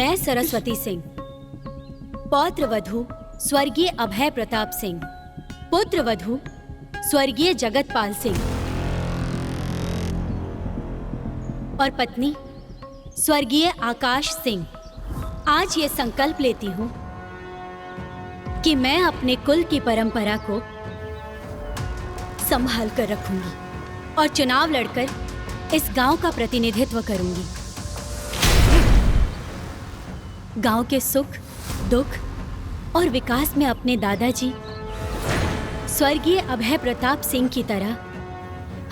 मैं सरस्वती सिंह, पौत्र वधू स्वर्गीय अभय प्रताप सिंह, पुत्र वधू स्वर्गीय जगतपाल सिंह और पत्नी स्वर्गीय आकाश सिंह, आज ये संकल्प लेती हूँ कि मैं अपने कुल की परंपरा को संभाल कर रखूंगी और चुनाव लड़कर इस गांव का प्रतिनिधित्व करूंगी। गांव के सुख, दुख और विकास में अपने दादाजी स्वर्गीय अभय प्रताप सिंह की तरह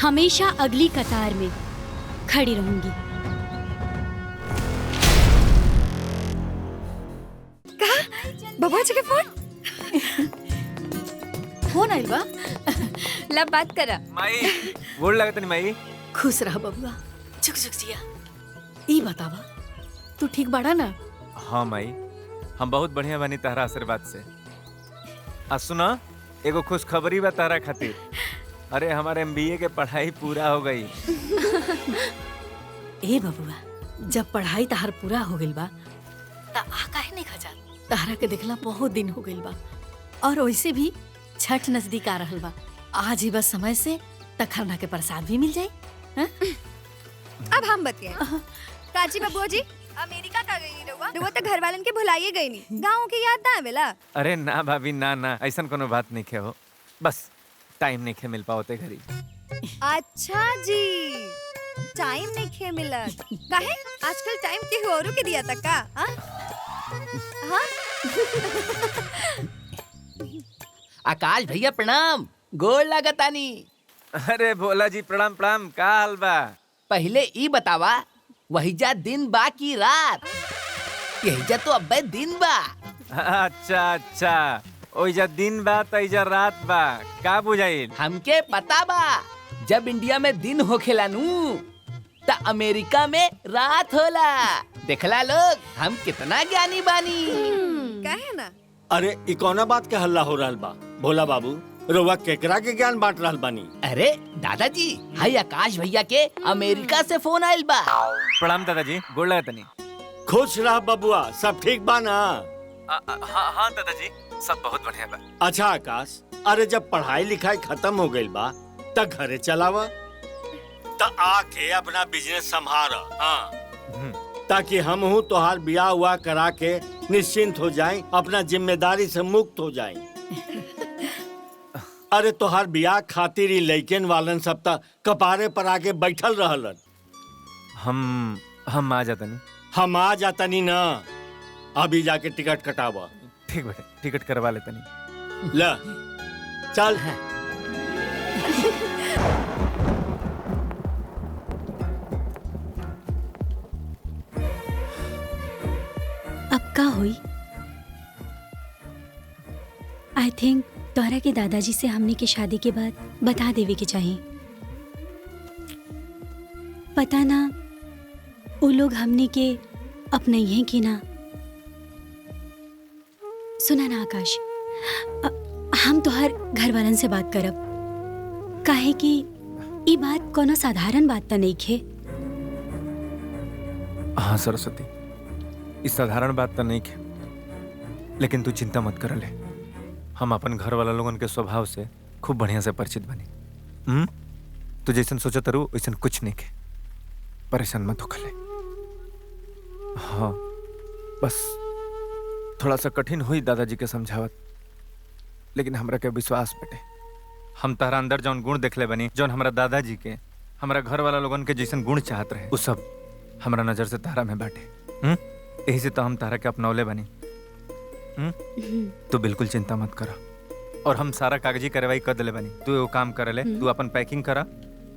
हमेशा अगली कतार में खड़ी रहूंगी। बबुआ जी के फोन फोन आइल बा। लब बात करा। माई गोड़ लगत नहीं माई। खुश रह बबुआ, झुक झुक जिया। ई बतावा तू ठीक बाड़ा ना? हाँ माई, हम बहुत बढ़िया बनी तहरा आशीर्वाद से। आ सुना, एगो खुश खबरी बा तारा खातिर। अरे हमारे MBA के पढ़ाई पूरा हो गई। ए बबुआ, जब पढ़ाई तहार पूरा हो गइल बा त आ काहे नहीं खजा? तहरा के देखला बहुत दिन हो गइल बा और वैसे भी छठ नजदीक आ रहल बा। आज ही बस समय से तखरना के प्रसाद भी मिल जाए। अब हम बतिए। काजी बबुआ जी, अमेरिका का गई रहुआ? वो तो घर वालन के भुलाइए गई नहीं, गाँव की याद ना आवेला? अरे ना भाभी, ना ऐसा कोनो बात नहीं खे हो, बस टाइम नहीं खे मिल पाओते घरी। अच्छा जी, टाइम नहीं खे मिलत काहे? आजकल टाइम के औरों के दिया तक का? हाँ? आकाश भैया प्रणाम, गोड़ लागतानी। अरे भोला जी प्रणाम प्रणाम, का हाल बा? पहले ई बतावा, वहीजा दिन बा की रात? यहीजा तो अब्बे दिन बा। अच्छा, ओइजा दिन बा त इजा रात बा, का बुझाइल? हमके पता बा, जब इंडिया में दिन होखेला नू त अमेरिका में रात होला। देखला लोग, हम कितना ज्ञानी बानी। कहे ना? अरे इ कौना बात के हल्ला हो रहल बा? भोला बाबू, रउआ केकरा के ज्ञान बांट रहल बानी? अरे दादाजी, हाय आकाश भैया के अमेरिका से फोन आइल बा। प्रणाम दादाजी, गोड़ लगतनी। खुश रह बबुआ, सब ठीक बा ना? हाँ दादाजी, सब बहुत बढ़िया बा। अच्छा आकाश, अरे जब पढ़ाई लिखाई खत्म हो गइल बा त घरे चलावा, त आके अपना बिजनेस संभाल। हाँ, ताकि हम हूँ तोहार बियाह हुआ करा के निश्चिंत हो जाएं, अपना जिम्मेदारी से मुक्त हो जाएं। अरे तोहार बियाह खातिर ही लइकन वालन सब तक कपारे पर आके बैठल रहलन। हम आ जातनी। हम आ जातनी ना, अभी जाके टिकट कटावा। ठीक बेटे, टिकट करवा लेतनी। ल चल। अब का हुई? आई थिंक तोहरा के दादाजी से हमने की शादी के बाद बता देवे के चाहिए। पता ना वो लोग हमने के अपने ही कि ना। सुना ना आकाश, हम तोहर घर वालन से बात करब, काहे कि ये बात कोनो साधारण बात तो नहीं खे। हाँ सरस्वती, इस साधारण बात तो नहीं खे, लेकिन तू चिंता मत कर ले। हम अपन घर वाला लोगन के स्वभाव से खूब बढ़िया से परिचित बनी। तू जैसन सोचा तरू वैसन कुछ नहीं खे, परेशान मत हो ले। हाँ बस थोड़ा सा कठिन हुई दादाजी के समझावत, लेकिन हमरा के विश्वास बेटे, हम तारा अंदर जौन गुण देखले बनी, जौन हमरा दादाजी के हमरा घर वाला लोगन के जैसन गुण चाहत रहे, वो सब हमरा नजर से तारा में बाटे। यही से तो हम तारा के अपनौले बनी। तू बिल्कुल चिंता मत करा, और हम सारा कागजी कार्रवाई कर दिले बनी। तू एगो काम कर ले, तू अपन पैकिंग करा,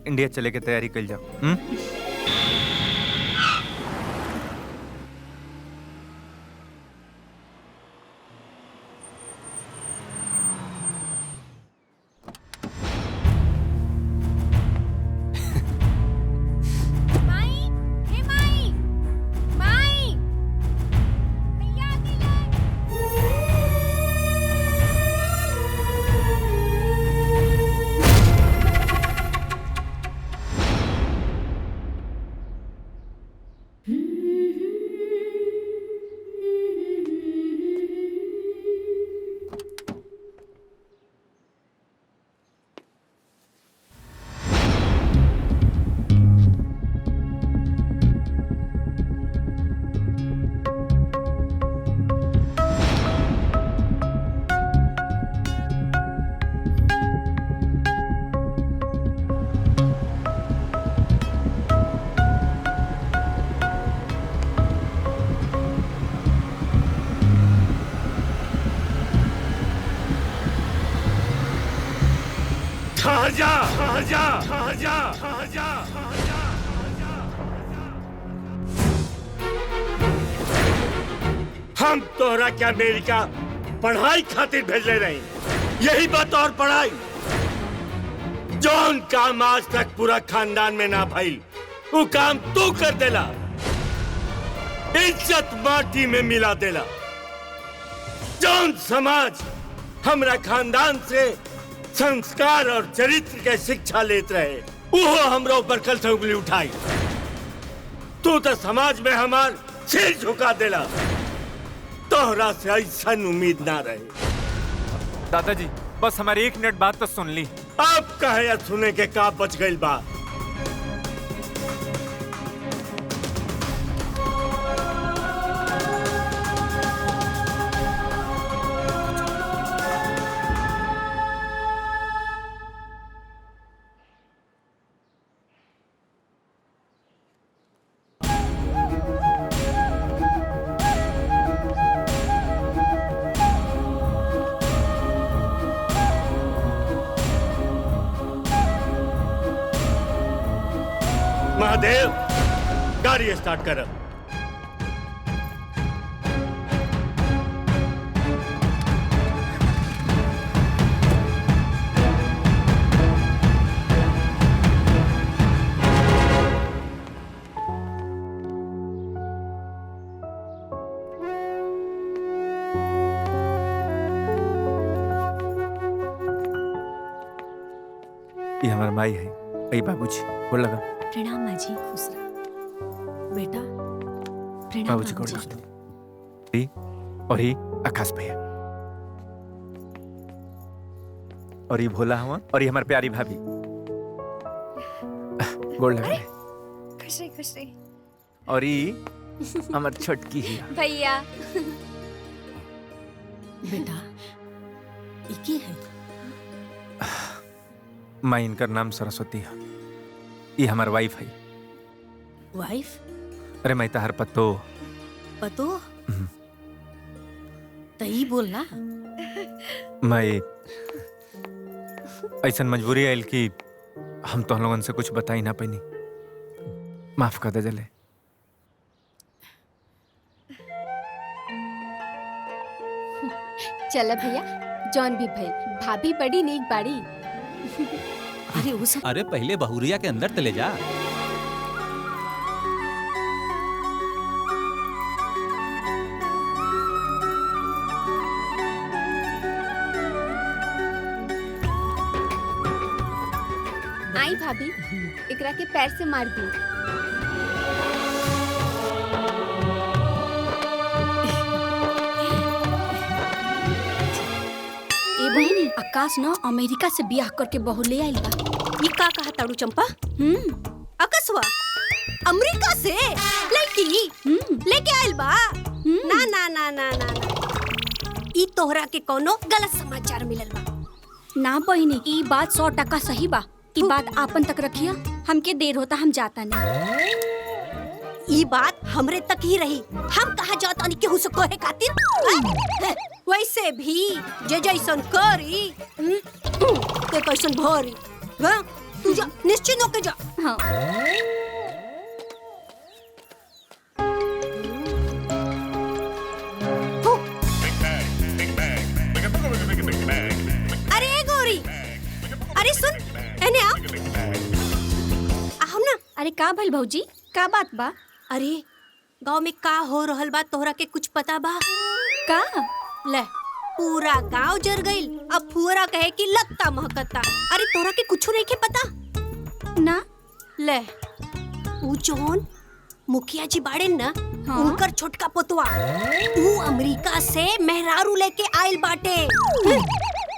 इंडिया चले के तैयारी कर जाओ। जा कहाँ जा कहाँ जा कहाँ जा कहाँ जा। हम तोहरा के अमेरिका पढ़ाई खातिर भेजले रही, यही बात और पढ़ाई जौन काम आज तक पूरा खानदान में ना भइल वो काम तू कर देला, इज्जत माटी में मिला देला। जौन समाज हमरा खानदान से संस्कार और चरित्र के शिक्षा लेत रहे वो हमरा ऊपर कल से उंगली उठाई। तू तो समाज में हमार सिर झुका देला, तोहरा से ऐसा उम्मीद ना रहे। दादाजी बस हमारी 1 मिनट बात तो सुन ली। अब कहे सुने के का बच गई बा। महादेव गाड़ी स्टार्ट कर। ये हमारा माई है। आई बाबूजी बोल लगा। प्रणाम माँ जी। खुश रह बेटा। प्रणाम बाबूजी को बाबूजी। और ही आकाश भैया और ये भोला हुआ और ये हमारी प्यारी भाभी। गोड़ लगा। खुश रही खुश रही। और ये हमारी छोटकी ही भैया बेटा इके है माँ, इनका नाम सरस्वती है। ये हमारी वाइफ है। वाइफ अरे मैं तहर पत्तो पतो तई बोलना। मैं ऐसा मजबूरी आयल कि हम तो हम लोगन से कुछ बता ही ना पैनी। माफ कर दे जले। चला भैया जॉन भी भइल, भाभी बड़ी नीक बाड़ी। अरे वो सब अरे पहले बहुरिया के अंदर चले जा। आई भाभी एकरा के पैर से मार दी। ए बहनी, आकाश ना अमेरिका से बियाह करके बहू ले आइल बा। ये का कहा ताड़ू चंपा? अकसवा अमेरिका से लड़की लेके आइल बा? ना ना ना ना ना ना, ई तोहरा के कोनो गलत समाचार मिलल बा। ना बहनी, ई बात 100% सही बा। ई बात आपन तक रखिया, हमके देर होता, हम जाता नहीं। ई बात हमरे तक ही रही, हम कहा जाता नहीं केहू से कहे खातिर। वैसे भी जे जैसन करी ते कैसन भरी। हाँ? तू जा, निश्चिंत होके जा। हाँ। अरे गौरी, अरे सुन, एने आओ। आओ ना। अरे का भइल भौजी, का बात बा? अरे गांव में का हो रहल बा तोहरा के कुछ पता बा? का? ले पूरा गांव जर गइल, अब फुअरा कहे कि लत्ता महकता। अरे तोहरा के कुछ नहीं के पता? ना। ले ऊ जौन मुखिया जी बाड़े ना, हाँ? उनकर छोटका पोतवा ऊ अमेरिका से मेहरारू लेके आइल बाटे।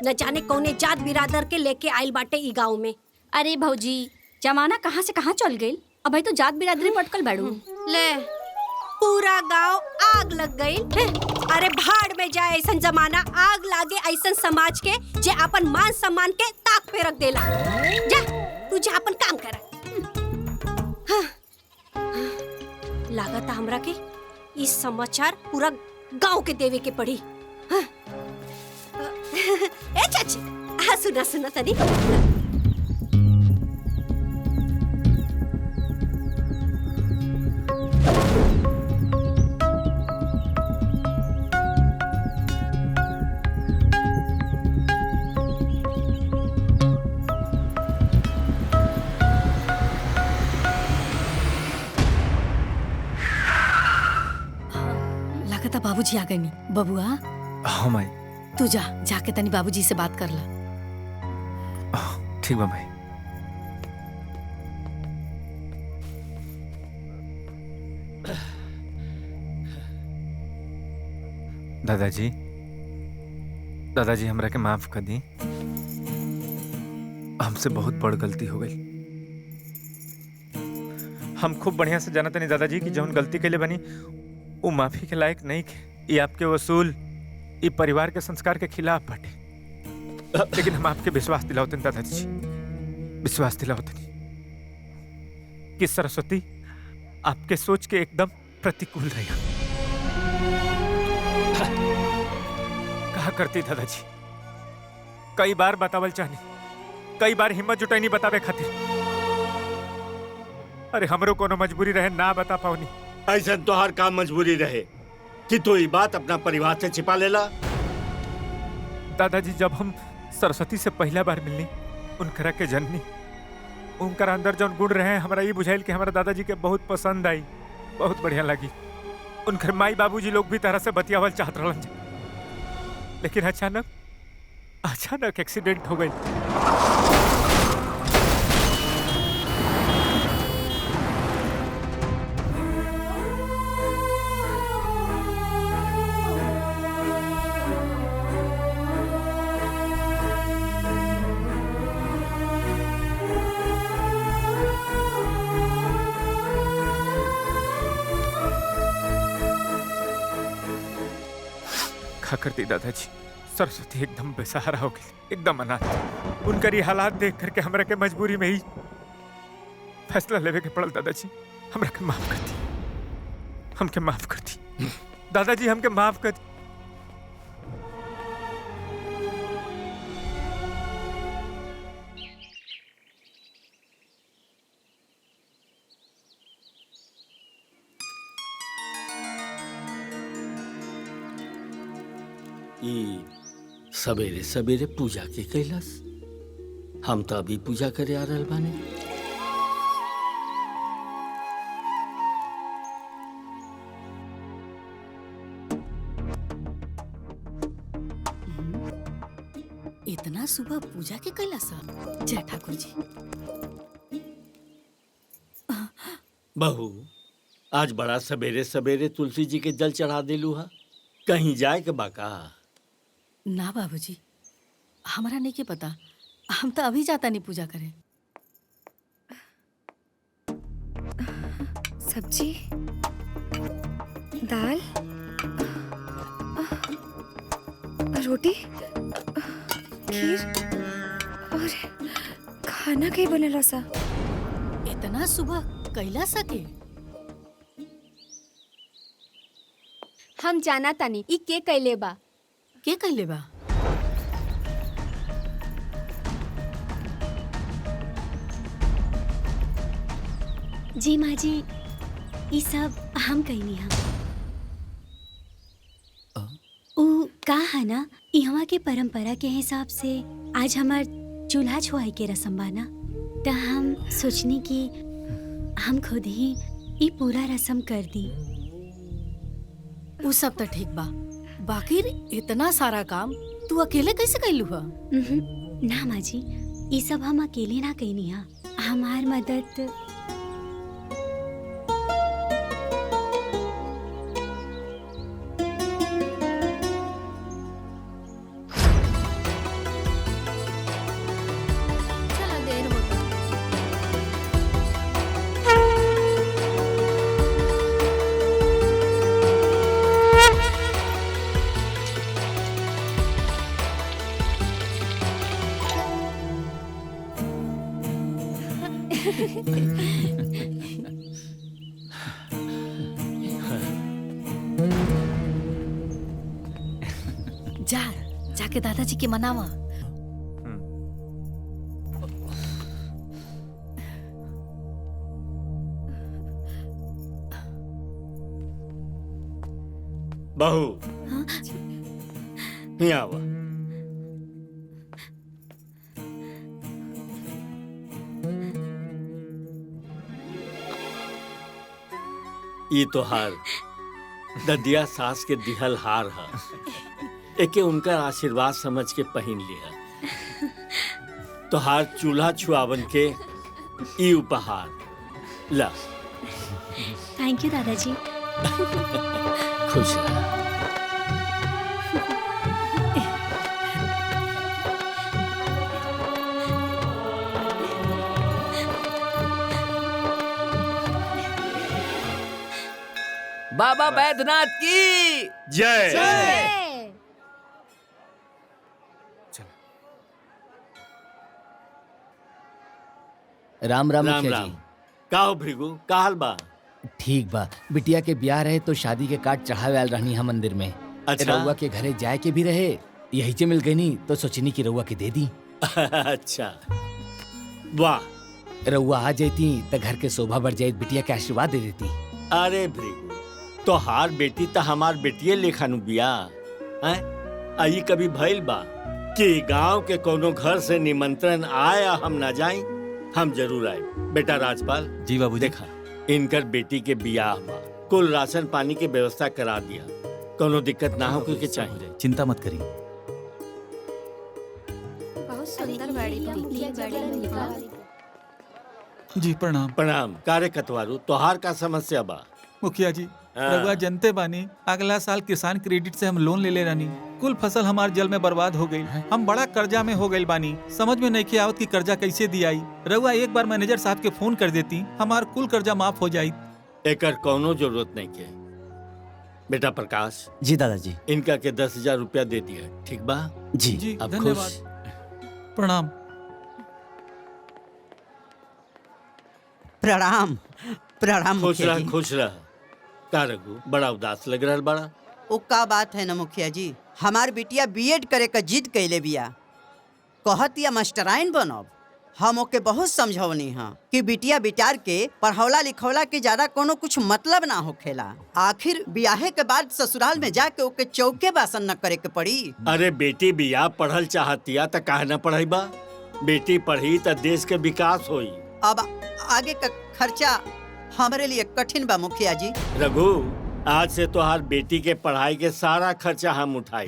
न जाने कौने जात बिरादर के लेके आइल बाटे ई गांव में। अरे भौजी, जमाना कहाँ से कहाँ चल गइल। अब भाई तो जात बिरादरी पटकल बाड़ू। ले पूरा गांव आग लग गई। अरे भाड़ में जाए ऐसा जमाना, आग लागे ऐसा समाज के जे अपन मान सम्मान के ताक पे रख देला। जा तू जा अपन काम कर। लागत हमरा के इस समाचार पूरा गांव के देवे के पड़ी। ए चाची, सुना सुना तनी। बाबूजी आ गए नी बबुआ। हाँ माई। तू जा जाके तनी बाबूजी से बात कर ला। ठीक बा माई। दादाजी दादाजी हमरा के माफ कर दी। हमसे बहुत बड़ गलती हो गई। हम खूब बढ़िया से जानते नहीं दादाजी कि जौन गलती के लिए बनी वो माफी के लायक नहीं के। ये आपके वसूल ये परिवार के संस्कार के खिलाफ बाटे। लेकिन हम आपके विश्वास दिलावते हैं दादाजी, विश्वास दिलावते नहीं कि सरस्वती आपके सोच के एकदम प्रतिकूल रहेगा। कहा करती दादाजी, कई बार बतावल चाहनी, कई बार हिम्मत जुटाई नहीं बतावे खातिर। अरे हमरो कोनो मजबूरी रहे ना बता पाऊनी। ऐसा तोहार काम मजबूरी रहे कि तू ये बात अपना परिवार से छिपा लेला। दादाजी जब हम सरस्वती से पहला बार मिलनी उनकरा के जननी, उनकर अंदर जौन गुण रहे हमारा ये बुझाइल कि हमारा दादाजी के बहुत पसंद आई, बहुत बढ़िया लगी। उनकर माई बाबूजी लोग भी तरह से बतियावल चाहत रहलन। लेकिन अचानक एक्सीडेंट हो गई। खा करती दादाजी, सरस्वती एकदम बेसहारा हो गई, एकदम अनाथ। उनकर ये हालात देख करके हमरा के मजबूरी में ही फैसला लेवे के पड़ल। दादाजी हमरा के माफ कर दी, हमके माफ कर दी दादाजी, हमके माफ कर दी। सवेरे सवेरे पूजा के कैलाश, हम तो अभी पूजा करे आ रहल बानी। इतना सुबह पूजा के कैलाश? जय ठाकुर जी। बहू, आज बड़ा सवेरे सवेरे तुलसी जी के जल चढ़ा दिलू हा। कहीं जाए के बाका? ना बाबूजी, हमारा नहीं के पता। हम तो अभी जाता नहीं पूजा करे। सब्जी, दाल, रोटी, खीर और खाना कहीं बनेला सा। इतना सुबह कैला सके? हम जाना तानी ई के कैले बा। के कैले बा? जी माँ जी, ये सब हम कहनी हम। उ का है ना, यहाँ के परंपरा के हिसाब से आज हमार चूल्हा छुआई के रस्म बाना, तो हम सोचनी कि हम खुद ही ये पूरा रस्म कर दी। वो सब तो ठीक बा, बाकी इतना सारा काम तू अकेले कैसे कैलू हा? ना माँ जी, ये सब हम अकेले ना कहनी हा। हमार मदद जाके दादाजी के मनावा। बहू, यहाँ आवा। ये तोहार ददिया सास के दिहल हार है, एके उनका आशीर्वाद समझ के पहन लिया। तोहार चूल्हा छुआवन के ई उपहार ला। थैंक यू दादाजी। खुश रह। बाबा बैद्यनाथ की जय। राम राम राम मुखिया राम। का हो भृगु, का हाल बा? जी ठीक बा। बिटिया के ब्याह रहे तो शादी के कार्ड चढ़ावे आल रहनी हम मंदिर में। अच्छा। रउआ के घरे जाए के भी रहे, यही से मिल गई नी तो सोचनी की रउआ के दे दी। अच्छा वाह। रउआ आ जाती तो घर के शोभा बढ़ जाये, बिटिया के आशीर्वाद दे देती। अरे भृगु, तोहार बेटी तो हमार बेटिये लेखानु बिया हैं? आई कभी भइल बा कि गांव के कोनो घर से निमंत्रण आए हम ना जाई? हम जरूर आए। बेटा राजपाल जी बाबूजी। देखा, इनकर बेटी के बियाह बा, कुल राशन पानी की व्यवस्था करा दिया, कोनो दिक्कत ना हो के चाहिए। चिंता मत करिए। बहुत सुंदर गाड़ी जी प्रणाम। प्रणाम। कार्य कतवारू, तोहार का समस्या बा? मुखिया जी, हाँ। रउआ जनते बानी अगला साल किसान क्रेडिट से हम लोन ले ले रानी। कुल फसल हमार जल में बर्बाद हो गई। हम बड़ा कर्जा में हो गई बानी। समझ में नहीं आवत कि कर्जा कैसे दियाई। रउआ एक बार मैनेजर साहब के फोन कर देती, हमार कुल कर्जा माफ हो जाई। एकर कोनो जरूरत नहीं के। बेटा प्रकाश जी दादाजी। इनका के 10,000 रुपया दे दिया, ठीक बा? जी जी अब धन्यवाद। खुश? प्रणाम। प्रणाम प्रणाम खुश मुखिया रह, जी। खुश रह। का रघु, बड़ा उदास लग रहा बड़ा। ओ का बात है ना मुखिया जी, हमार बिटिया बीएड करे का जिद कैले बिया, कहतिया मास्टराइन बनब। हम ओके बहुत समझौनी हाँ कि बिटिया बिचार के पढ़ौला लिखौला के ज्यादा कोनो कुछ मतलब ना होखेला। आखिर बियाहे के बाद ससुराल में जाके ओके चौके बासन न करे के पड़ी। अरे बेटी बिया पढ़ल चाहतिया त काहे ना पढ़ाई बा? बेटी पढ़ी त देश के विकास होई। अब आगे का खर्चा हमारे लिए कठिन बा मुखिया जी। रघु, आज से तोहार बेटी के पढ़ाई के सारा खर्चा हम उठाई।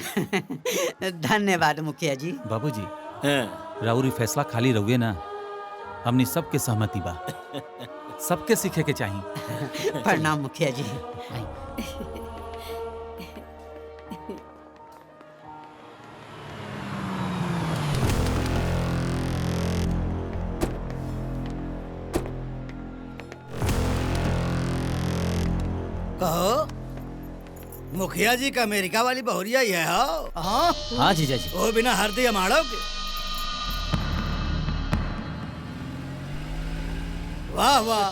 धन्यवाद मुखिया जी। बाबूजी, हैं? राउरी फैसला खाली रहुए ना, हमनी सबके सहमति बा। सबके सीखे के चाहिए। प्रणाम मुखिया जी। कहो, मुखिया जी का अमेरिका वाली बहुरिया ही है। हाँ हाँ जीजा जी। वो बिना हरदी अमाड़ो के। वाह वाह,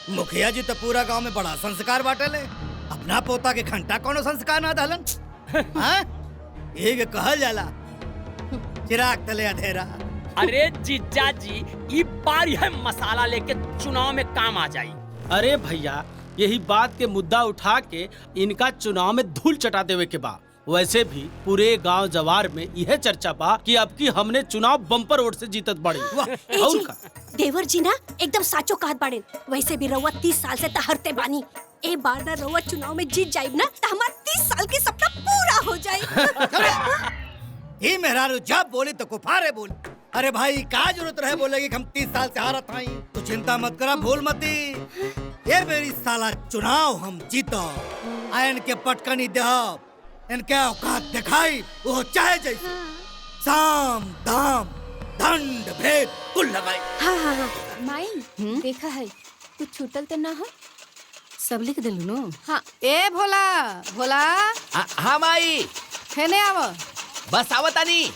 मुखिया जी तो पूरा गांव में बड़ा संस्कार बाटले। अपना पोता के घंटा कोनो संस्कार ना डालन। हाँ? ये कहल जाला चिराग तले अंधेरा। अरे जीजा जी, ये बार है मसाला लेके चुनाव में काम आ जाई। अरे भैया, यही बात के मुद्दा उठा के इनका चुनाव में धूल चटा देवे के बा। वैसे भी पूरे गांव जवार में यह चर्चा बा कि अब की हमने चुनाव बम्पर वोट से जीतत बड़ी। और का? देवर जी ना एकदम साचो कहत बाड़े। वैसे भी रउआ 30 साल से तहरते बानी। ए बार ना रउआ चुनाव में जीत जाइब ना त हमार 30 साल के सपना पूरा हो जाई। ये मेहरारू जब बोली तो कुफारे बोली। अरे भाई, का जरूरत रहे बोलेगी कि हम 30 साल से हारत हई। तो चिंता मत करा, भूल मत दी। ये मेरी साला चुनाव हम जीतो, आयन के पटकनी देहब, इनके औकात दिखाई, वो चाहे जैसे साम दाम दंड भेद कुल लगाई। हाँ माई देखा है कुछ छूटल तो ना हो। सब लिख दिलू नो। हाँ। ए भोला भोला, हाँ माई, खेने आव। बस आवतानी।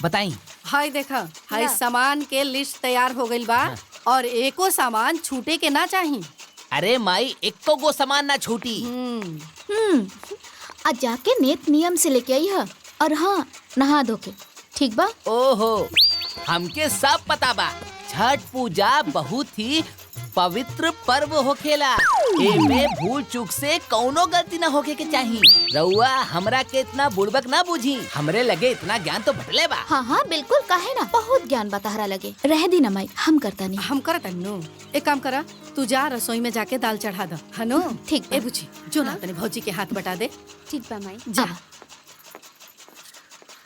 बताई। हाय देखा, हाय सामान के लिस्ट तैयार हो गइल बा। और एको सामान छूटे के ना चाहिए। अरे माई, एको गो सामान ना छूटी। आज जाके नेत नियम से लेके आई है। और हाँ, नहा धो के, ठीक बा? ओहो, हमके सब पता बा। छठ पूजा बहुत ही पवित्र पर्व होखेला। एमे भूल चूक से कौनो गलती ना होके के चाहिए। रउआ हमरा के इतना बुड़बक ना बुझी, हमरे लगे इतना ज्ञान तो बटले बा। हाँ हाँ बिल्कुल, काहे ना, बहुत ज्ञान बा तहरा लगे। रह दी ना माई, हम करता नहीं। हम करत नु। एक काम करा, तू जा रसोई में जाके दाल चढ़ा द, हनो? ठीक ए बुची, जो ना तने भौजी के हाथ बटा दे। ठीक बा माई। जा।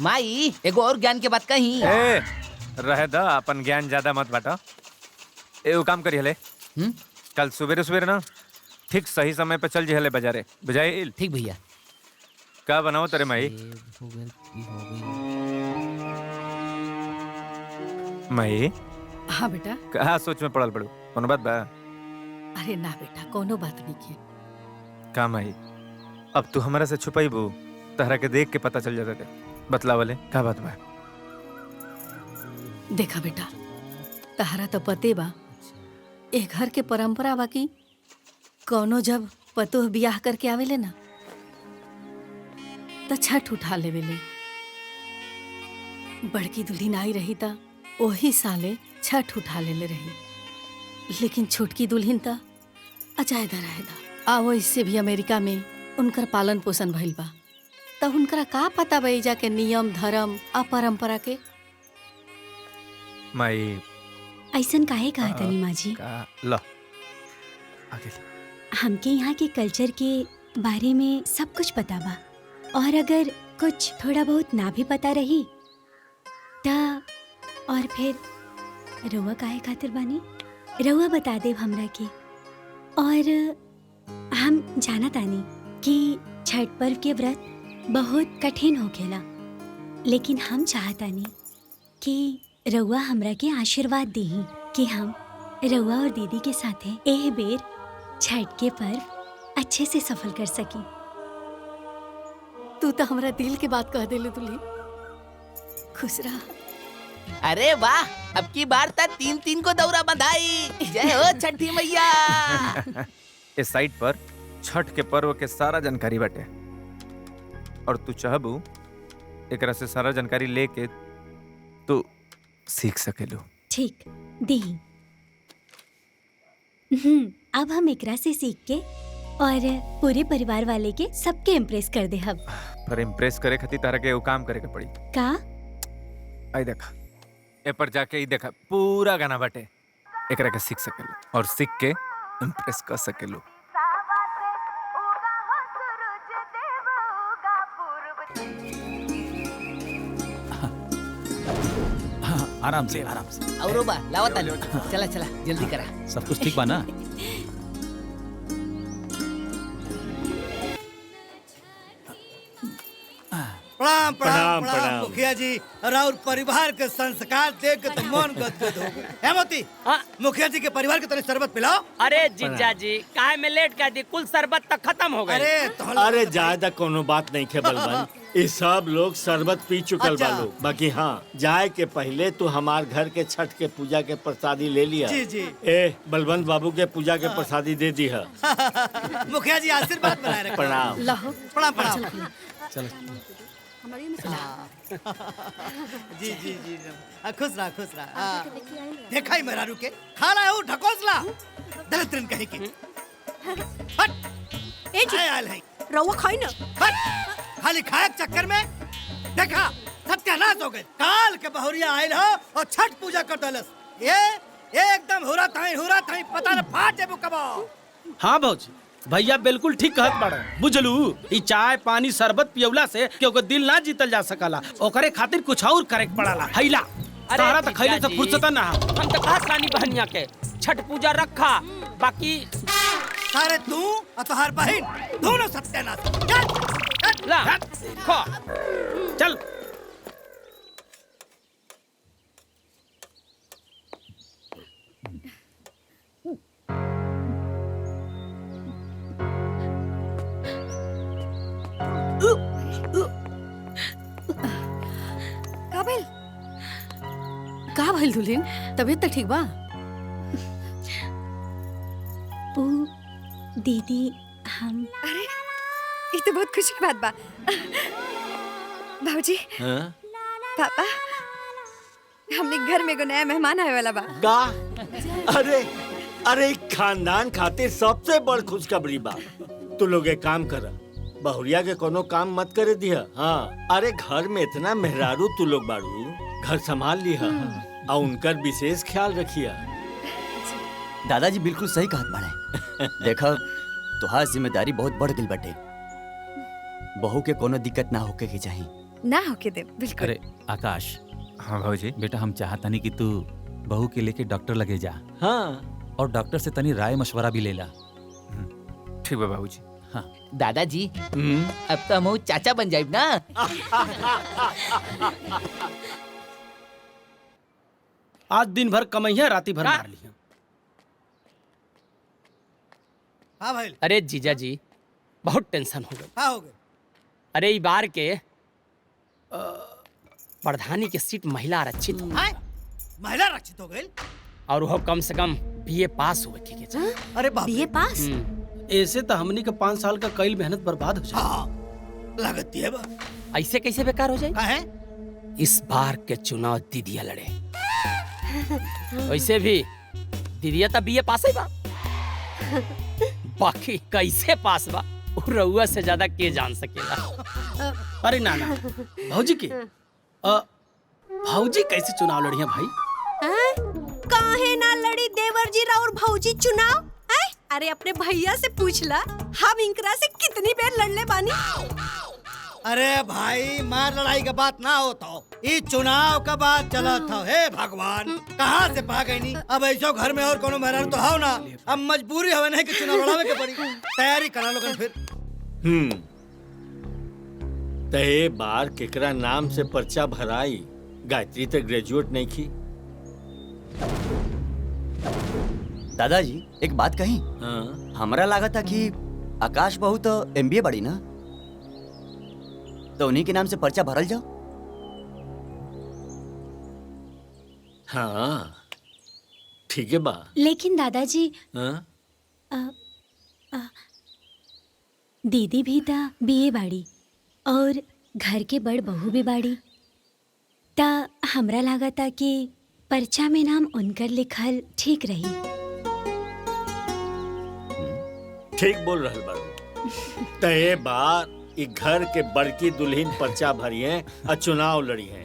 माई एगो और ज्ञान के बात कही। ए, रह द, अपन ज्ञान ज्यादा मत बाटा। ए काम करी हले, कल सुबेरे सुबेरे ना ठीक सही समय पे चल जहले बाजारे, बुझाइल? ठीक भैया। का बनाओ तेरे माई? माई हाँ बेटा। कहा सोच में पड़ल पड़ू, कोनो बात बा? अरे ना बेटा, कोनो बात नहीं की। का माई, अब तू हमरा से छुपाईबू, तहरा के देख के पता चल जाता थे। बतलावले का बात बा? देखा बेटा, तहरा तो पते बा, ए घर के परंपरा बा कि कौनो जब पतोह बियाह करके आवेले ना तो छठ उठा लेवेले। बड़की दुल्हन आई रही ता ओही साले छठ उठा लेले रही, लेकिन छोटकी दुल्हन ता अजायदा रहेदा। आ वैसे भी अमेरिका में उनकर पालन पोषण भइल बा, तब उनकरा का पता बा एजा के नियम धर्म आ परंपरा के। माई ऐसन काहे कहा तनी माँ जी? ला आगे। हमके यहाँ के कल्चर के बारे में सब कुछ पता बा, और अगर कुछ थोड़ा बहुत ना भी पता रही ता और फिर रउआ काहे खातिर बानी, रउआ बता देव हमरा के। और हम जाना तानी कि छठ पर्व के व्रत बहुत कठिन होखेला, लेकिन हम चाहतानी कि रउआ हमरा के आशीर्वाद दीही कि हम रउआ और दीदी के साथे एह बेर छठ के पर्व अच्छे से सफल कर सकी। तू तो हमरा दिल के बात कह देले दुल्ही। खुश रहा। अरे वाह, अब की बार तक 3-3 को दौरा बंधाई। जय हो छठी मैया। इस साइट पर छठ के पर्व के सारा जानकारी बाटे, और तू चाहबू एकरा से सारा जानकारी लेके तू सीख सकेलू। ठीक दी। अब हम एकरा से सीख के और पूरे परिवार वाले के सबके इम्प्रेस कर दे। हम पर इम्प्रेस करे खातिर तारा के वो काम करे के पड़ी। का? आई देखा, ए पर जाके ई देखा पूरा गाना बाटे, एकरा के सीख सकेलू और सीख के इम्प्रेस कर सकेलू। आराम से आराम से। औरो बा लावा ताली। चला चला जल्दी करा। सब कुछ ठीक बा ना? प्रणाम प्रणाम प्रणाम, प्रणाम प्रणाम। मुखिया जी। और परिवार के संस्कार देख के तो मन गदगद हो गया। हेमंती, मुखिया जी के परिवार के तने शरबत पिलाओ। अरे जीजा जी, काहे में लेट कर दी, कुल शरबत तक खत्म हो गए। अरे ज्यादा कोनो बात नहीं खे बलबन, ये सब लोग शरबत पी चुकल अच्छा। बालू। बाकी हाँ, जाए के पहले तू हमार घर के छठ के पूजा के प्रसादी ले लिया। जी, जी। ए बलवंत बाबू के पूजा के प्रसादी दे दी है। मुखिया जी आशीर्वाद बनाए रखें। प्रणाम। लाहो। प्रणाम प्रणाम। चलो जी जी जी खुश रहा खुश रहा। देखा ही मेरा रुके खाना है वो ढकोसला दलित ट्रेन कहीं की। हट ए जी आयल है रउआ खाई ना। हट खाली खाए के चक्कर में देखा सत्यानाश हो गए। काल के बहुरिया आयल हो और छठ पूजा कर दलस। ये एकदम हुरा थाई पता न फाट जेबू कबो। हाँ भाजी, भैया बिल्कुल ठीक कहत बाड़ा। बुझलू, ई चाय पानी शरबत पियवला से क्योंकि दिल ना जीतल जा सकला, ओकरे खातिर कुछ और करे के पड़ाला। हैला तारा तो खैले से फुर्सत ना। हम तो खास रानी बहनिया के छठ पूजा रखा, बाकी सारे तू और तुम्हार बहन दोनों सत्यानाश। ला खा चल। काबिल का भइल दुल्हन, तबीयत तो ठीक बा? ओ दीदी, हम अरे ये तो बहुत खुशी की बात बा। बाबूजी, पापा, हमने घर में एगो नया मेहमान आए वाला बा। गा अरे अरे खानदान खातिर सबसे बड़ खुशखबरी बा। तू लोग एक काम कर, बहुरिया के कोनो काम मत करे दिया। हाँ, अरे घर में इतना मेहरारू तू लोग बाड़ू, घर संभाल लिया और उनकर विशेष ख्याल रखिया। दादाजी बिल्कुल सही कहत बाड़े। देखा तुहार जिम्मेदारी बहुत बढ़ गई बटे। बहू के कोनो दिक्कत ना होके के चाहिए। ना होके दे, बिल्कुल। अरे आकाश। हाँ भाजी। बेटा हम चाहतनी कि तू बहू के लेके डॉक्टर लगे जा। हाँ। और डॉक्टर से तनी राय मशवरा भी ले ला। ठीक है बाबूजी। हाँ। दादाजी अब तो हम चाचा बन जाए ना। आज दिन भर कमैया, राती भर मार लिया। हाँ भाई। अरे जीजा जी बहुत टेंशन हो गई। हाँ हो गए। अरे ई बार के प्रधानी के सीट महिला आरक्षित हो। महिला आरक्षित हो गई और वो कम से कम बीए पास हुए के चाहिए। अरे बाप बीए पास? ऐसे तो हमनी के 5 साल का कई मेहनत बर्बाद हो जाए। लागत है बा। ऐसे कैसे बेकार हो जाए? है? इस बार के चुनाव दीदिया लड़े। वैसे भी दीदिया तो बीए पास है बा। बाकी कैसे पास बा वो रउआ से ज्यादा के जान सकेला। अरे ना ना भौजी के भौजी कैसे चुनाव लड़ी है भाई? काहे ना लड़ी देवर जी और भौजी चुनाव? अरे अपने भैया से पूछला, हम इंकरा से कितनी बार लड़ले बानी। अरे भाई मार लड़ाई का बात ना हो तो ये चुनाव का बात चला था। हे भगवान कहाँ से भाग गई? अब ऐसा घर में और कोनो मेहरान तो हो ना, अब मजबूरी हवे नहीं कि चुनाव लड़ावे के पड़ी। तैयारी करा लो फिर। तहे बार केकरा नाम से पर्चा भराई? गायत्री तो ग्रेजुएट नहीं की। दादाजी एक बात कही। हाँ? हमरा लगा था कि आकाश बहू तो एमबीए बड़ी ना, तो उन्हीं के नाम से पर्चा भरल जाओ। हाँ ठीक है बा। लेकिन दादाजी हाँ? दीदी भी ता बीए बाड़ी और घर के बड़ बहू भी बाड़ी, ता हमरा लगा था कि पर्चा में नाम उनकर लिखल ठीक रही। ठीक बोल रहा बाबू। तहे बार ई घर के बड़की दुल्हन पर्चा भरी है और चुनाव लड़ी है।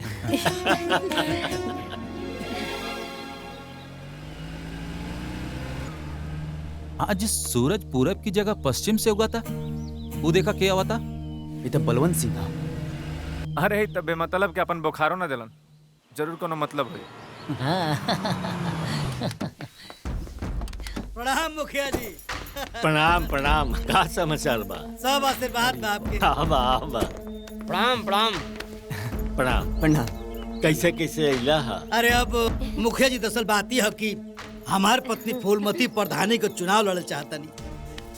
आज सूरज पूरब की जगह पश्चिम से उगा था। वो देखा क्या हुआ था? ये तो बलवंत सिंह था। अरे तब बेमतलब के अपन बुखारो ना दिलन, जरूर कोनो मतलब है। प्रणाम मुखिया जी। प्रणाम प्रणाम। का समाचार बा? सब आशीर्वाद बा आपके। प्रणाम प्रणाम प्रणाम प्रणाम। कैसे कैसे अइला हा? अरे अब मुखिया जी दरअसल बात यह है कि हमार पत्नी फूलमती प्रधानी को चुनाव लड़ल चाहतनी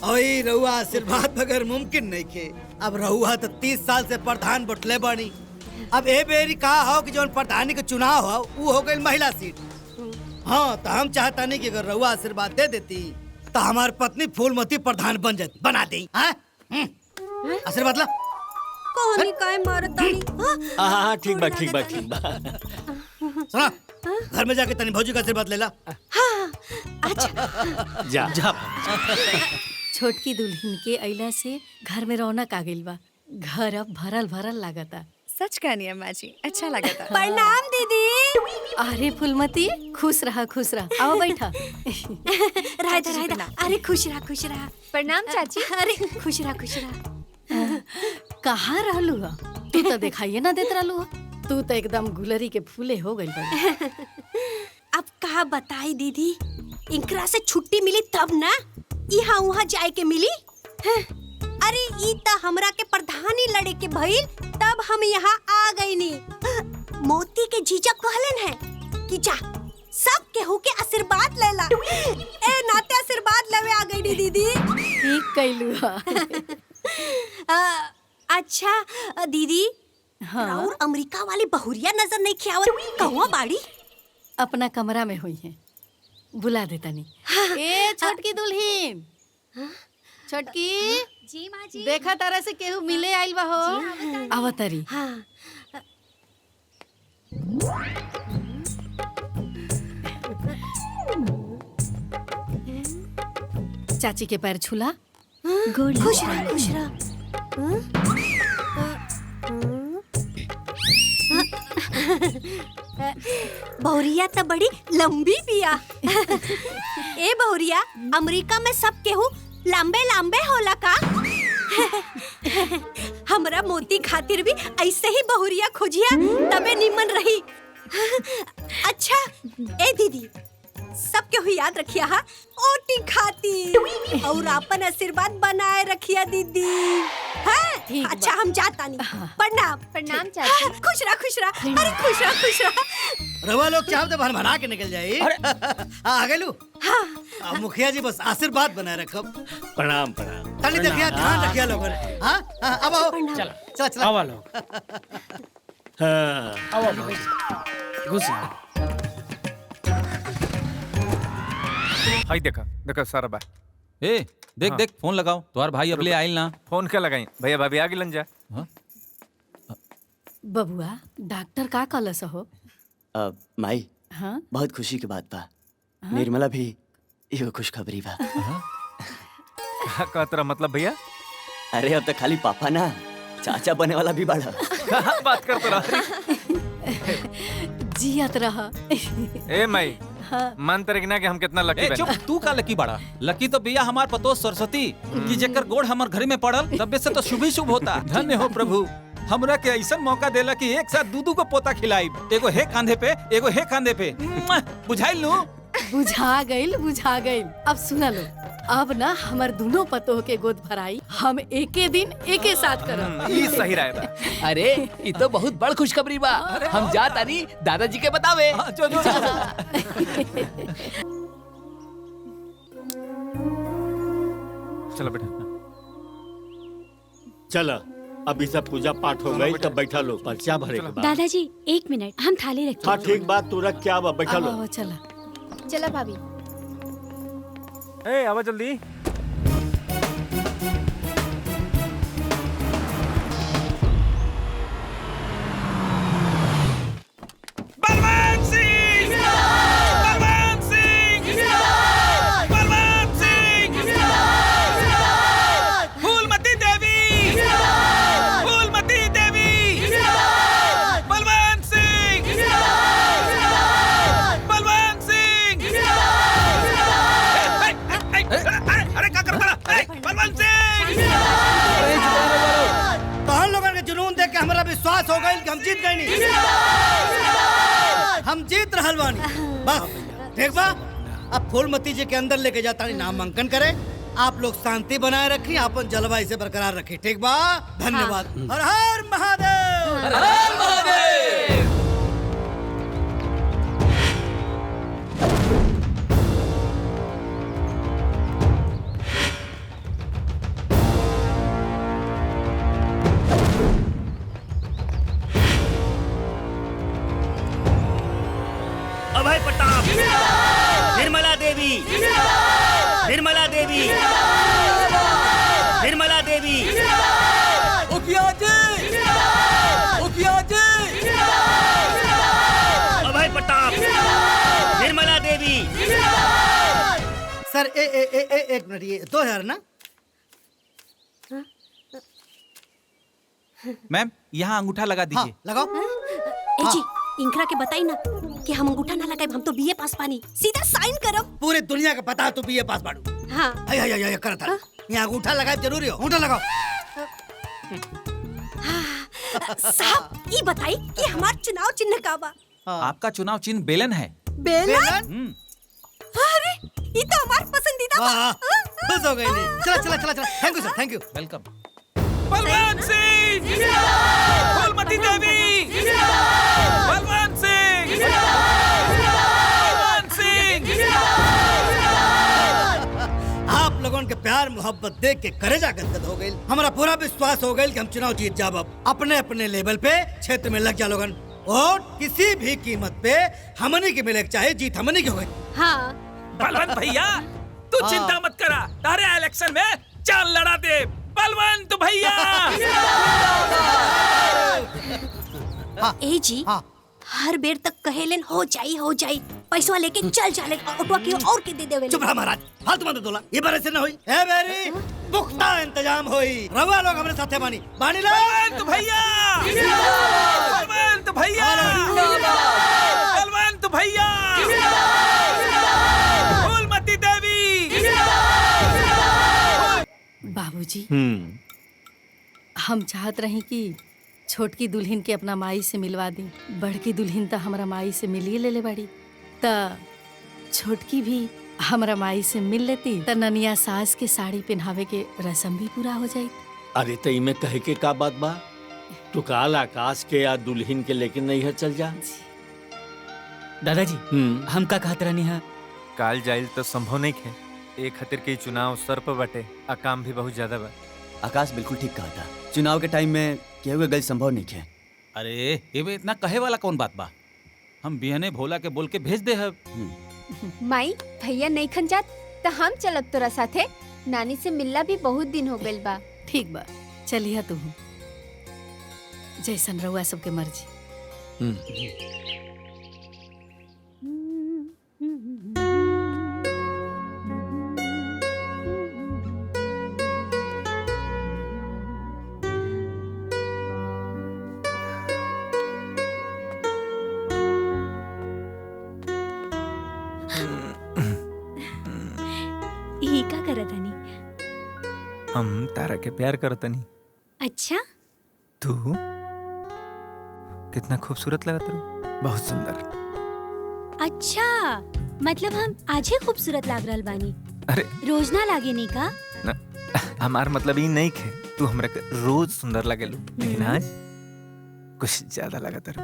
और ये रहुआ आशीर्वाद बगैर मुमकिन नहीं खे। अब रहुआ तो 30 साल से प्रधान बटले बनी। अब ए बेरी कहा हो कि जो प्रधानी के चुनाव हो वो हो गई महिला सीट। हाँ तो हम चाहता नहीं कि अगर रहुआ आशीर्वाद दे देती तो हमार पत्नी फूलमती प्रधान बन जाती, बना दी। आशीर्वाद ला। कहानी काय मारतानी? हाँ ठीक बा ठीक बा ठीक बा। सुना घर में जाके तनी भौजी का आशीर्वाद ले ला। हाँ, अच्छा। जा जा। छोटकी दुल्हन के अइला से घर में रौनक आ गइल बा। घर अब भरल भरल लागता। सच कहनी है माँ जी, अच्छा लगा था। प्रणाम दीदी। अरे फूलमती खुश रहा खुश रहा। आओ बैठा। राधा राधा। अरे खुश रहा खुश रहा। प्रणाम चाची। अरे खुश रहा खुश रहा। कहाँ रहलू हा? तू तो दिखाइए ना देत रहलू हा। तू तो एकदम गुलरी के फूले हो गई बड़ी। अब कहा बताई दीदी, इनकरा से छुट्टी मिली तब ना यहाँ वहाँ जाए के मिली। अरे ई त हमरा के प्रधानी लड़े के भइल तब हम यहाँ आ गई नी। मोती के जीजा कहलन है कि जा सब केहू के आशीर्वाद लेला। ए नाते आशीर्वाद लेवे आ गई नी दीदी। ठीक कैलू हा। अच्छा दीदी, हाँ? और अमेरिका वाली बहुरिया नजर नहीं खियावत कहवा बाड़ी? अपना कमरा में हुई है, बुला देता नहीं। ए छोटकी दुल्हन, छोटकी जी माँ जी। देखा तारा से केहू मिले आइल बा हो। आवतरी। हाँ। चाची के पैर छूला। गुड खुश रह खुश रह। बहुरिया तो बड़ी लंबी बिया। ए बहुरिया, अमेरिका में सब केहू लंबे लंबे होला का? हमरा मोती खातिर भी ऐसे ही बहुरिया खोजिया, तबे निमन रही। अच्छा ए दीदी, सब केहू याद रखिया हा ओटी खातिर और अपन आशीर्वाद बनाए रखिया दीदी। है अच्छा हम जाता नहीं। प्रणाम प्रणाम चाची। खुश रह खुश रह। अरे खुश रह खुश रह। रवा लोग चाहते तो भर के निकल जाए। आ गेलू। हाँ मुखिया जी बस आशीर्वाद बनाए रखो। प्रणाम प्रणाम। तनी देखिया ध्यान रखिया लोगन। हाँ अब आओ चला चला चला आवा लोग। हाँ आवा भाई घुस। हाय देखा देखा सारा बा। ए देख देख फोन लगाओ, तुम्हार भाई अबले आइल ना। फोन क्या लगाई भैया भाभी आगे लन जा। बबुआ डॉक्टर का कलस हो? माई हाँ बहुत खुशी की बात बा। निर्मला भी एगो खुशखबरी बा। का तेरा मतलब भैया? अरे अब तक खाली पापा ना, चाचा बने वाला भी बड़ा। कहाँ बात करते रहा? जियत रहा। ए माई मान तेरे कि ना कि हम कितना लकी ए चुप, तू का लकी बड़ा? लकी तो बिया हमार पतो सरस्वती कि जेकर गोड़ हमार घर में पड़ल, तबे से तो शुभ ही शुभ होता। धन्य हो प्रभु, हमरा के ऐसा मौका देला कि एक साथ दूधू को पोता खिलाई। एगो हे कांधे पे, एगो हे कांधे पे। बुझाइल नु? बुझा गइल। अब सुना लो, अब ना हमार दोनों पतोह के गोद भराई हम एके दिन एके साथ करब। ये सही रहेगा। अरे ये तो बहुत बड़ खुशखबरी बा। हम जाता नहीं दादाजी के बतावे। जो जो चलो बेटा चलो अभी सब पूजा पाठ हो गई तब बैठा लो पर्चा भरे के बाद। दादाजी 1 मिनट, हम थाली रखते हाँ ठीक बात तू रख क्या बैठा लो। चला चला भाभी। ए आवा जल्दी। बलवान सिंह! बलवान सिंह! बलवान सिंह! फूलमती देवी! फूलमती देवी! बलवान सिंह! बलवान सिंह! अरे क्या करता है? बलवान सिंह! तो हम लोगों के जुनून देख के हमारा विश्वास हो गई कि हम जीत गए नहीं। हम जीत रहल बानी। बस ठीक बा, अब फूलमती जी के अंदर लेके जाता नहीं, नामांकन करे। आप लोग शांति बनाए रखिए, अपन जलवायु से बरकरार रखिए। ठीक बा, धन्यवाद। हर हर महादेव। हर हर महादेव। अभय प्रताप, निर्मला देवी, निर्मला देवी, निर्मला देवी, मुखिया जी, मुखिया जी, अभय प्रताप, निर्मला देवी। सर एक मिनट, ये 2000 ना? मैम यहाँ अंगूठा लगा दीजिए। लगाओ। ए जी इनकरा के बताई ना कि हम अंगूठा ना लगाए, हम तो बीए पास पानी, सीधा साइन करब। पूरे दुनिया का पता तू बीए पास बाड़ू। हाँ आय करता। यहाँ अंगूठा लगाए जरूरी हो, अंगूठा लगाओ। साहब ये बताई कि हमार चुनाव चिन्ह का बा? आपका चुनाव चिन्ह बेलन है। बेलन? अरे ये तो हमार पसंदीदा बा। खुश हो गई नहीं। चला। Thank you sir, thank you. Welcome. Balwan Singh! Phoolmati देवी! बलवान सिंह! बलवान सिंह! आप लोगों के प्यार मोहब्बत देख के करेजा गदगद हो गई। हमारा पूरा विश्वास हो गई कि हम चुनाव जीत जाब। अपने अपने लेवल पे क्षेत्र में लग जा लोगन, और किसी भी कीमत पे हमनी के मिले चाहे जीत हमनी की हो गई। हाँ बलवंत भैया तू चिंता मत करा, तारे इलेक्शन में चाल लड़ा दे। बलवंत भैया! ए जी हर बेर तक कहेलन हो जाई पैसा लेके चल जाले ऑटो की और के दे देवे। चुप रह महाराज, फालतू मत बोला। ये बार ऐसे ना होई। ए मेरी पुख्ता इंतजाम होई। रवा लोग हमरे साथे बानी लो। बलवंत भैया, बलवंत भैया, बलवंत भैया, फूलमती देवी। बाबूजी, हम चाहत रही कि छोटकी दुल्हन के अपना माई से मिलवा दी। बड़की दुल्हन तो हमारा माई से मिलिए ले बाड़ी, त छोटकी भी हमारा माई से मिल लेती त ननिया सास के साड़ी पहनावे के रस्म भी पूरा हो जाई। अरे तो इमे कहे के का बात बा? तू काल आकाश के या दुल्हन के लेके नैहर चल जा। दादाजी हम का कहत रहनी है? काल जाइल तो संभव नहीं है। एक खातिर के चुनाव सर पर बटे आ काम भी बहुत ज्यादा बा। आकाश बिल्कुल ठीक कहा था। चुनाव के टाइम में केहू के गल संभव नहीं है। अरे ये इतना कहे वाला कौन बात बा? हम बिहने भोला के बोल के भेज दे है। माई भैया नहीं खन जात तो हम चलब तोरा साथे। नानी से मिलना भी बहुत दिन हो गइल बा। ठीक बा, चलिया तू। जैसन रहुआ सबके मर्जी। ही का करत हनी? हम तारा के प्यार करतनी। अच्छा, तू कितना खूबसूरत लगत रहो, बहुत सुंदर। अच्छा मतलब हम आज ही खूबसूरत लाग रहल बानी? अरे रोज ना लागे नी का? हमार मतलब ये नहीं है तू हमरा के रोज सुंदर लगेलू, लेकिन आज कुछ ज्यादा लगत रहो।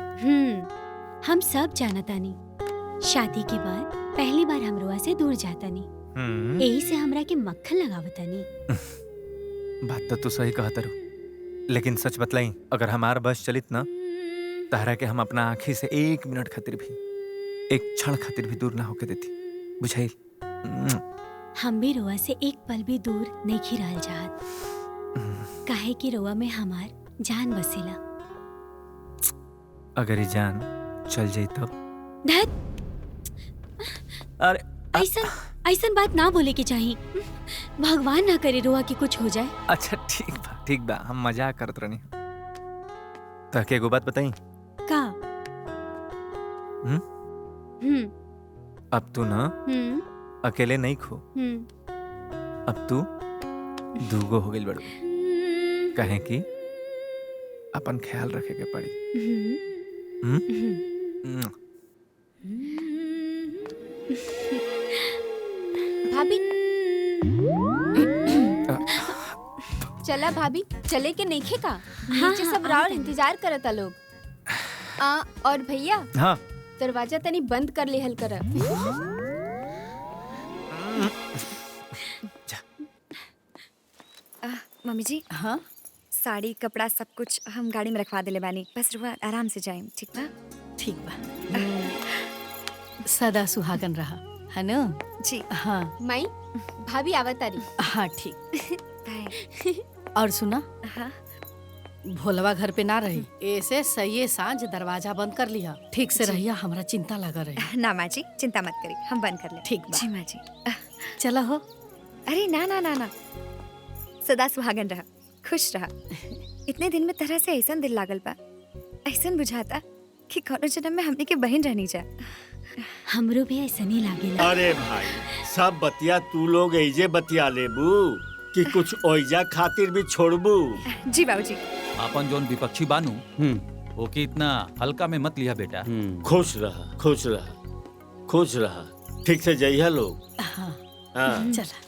हम सब जानतानी। शादी के बाद पहली बार हम रुआ से दूर जातानी, यही से हमरा के मक्खन लगावतानी। बात तो तू सही कहत रहो, लेकिन सच बतलाई, अगर हमार बस चलित ना, तारा के हम अपना आँखी से एक मिनट खातिर भी, एक क्षण खातिर भी दूर ना होके देती, बुझाई? हम भी रुआ से एक पल भी दूर नहीं खिराल चाहत, काहे कि रुआ में हमार जान बसेला। अगर ये जान चल जाई तब? धत, अरे ऐसन बात ना बोले के चाहिए। भगवान ना करे रुआ की कुछ हो जाए। अच्छा ठीक बा, हम मजाक करत रहनी। ताकि एगो बात बताई का? अब तू ना अकेले नहीं खो, अब तू दूगो हो गई बड़ो, कहे कि अपन ख्याल रखे के पड़ी। भाभी चला भाभी, चले के नहीं खे का? नीचे सब राउर इंतजार करता लोग। और भैया हाँ, दरवाजा तनी बंद कर लेहल कर। मम्मी जी, हाँ, साड़ी कपड़ा सब कुछ हम गाड़ी में रखवा देले बानी, बस रुआ आराम से जाएं। ठीक बा? ठीक बा। सदा सुहागन रहा, है ना? जी हाँ। माई भाभी आवतारी। हाँ ठीक। और सुना, हाँ? भोलवा घर पे ना रही, ऐसे सही सांझ दरवाजा बंद कर लिया। ठीक से रहिया, हमरा चिंता लगा रही। ना माँ जी, चिंता मत करी, हम बंद कर ले। ठीक बा। जी माँ जी। चला हो। अरे ना ना ना ना, सदा सुहागन रहा, खुश रहा। इतने दिन में तरह से ऐसा दिल लागल बा, ऐसा बुझाता कि कौनो जन्म में हमने के बहन रहनी जा। हमरो भी ऐसा नहीं लागेला। अरे भाई, सब बतिया तू लोग ऐजे बतिया लेबू कि कुछ ओइजा खातिर भी छोड़बू? जी बाबूजी। अपन जोन विपक्षी बानू, ओके इतना हल्का में मत लिया बेटा। खुश रहा, खुश रहा, खुश रहा। ठीक से जइहा लोग। हाँ। चला।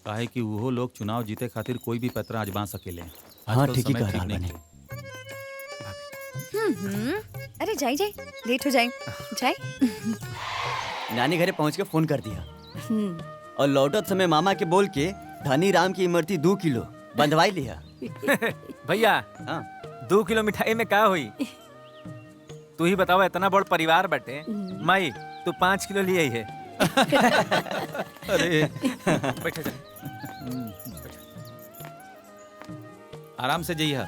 काहे कि वो लोग चुनाव जीते खातिर कोई भी पत्र आजमा सकेले। हाँ, ठीक ही कह रहा नहीं। अरे जाई जाई, लेट हो जाए, जाए। नानी घरे पहुंच के फोन कर दिया और लौटत समय मामा के बोल के धनी राम की इमरती 2 किलो बंधवाई लिया। भैया, 2 किलो मिठाई में का हुई? तू ही बताओ, इतना बड़ परिवार बटे, माई तू 5 किलो लिए है। अरे बैठे जा, आराम से जइहा।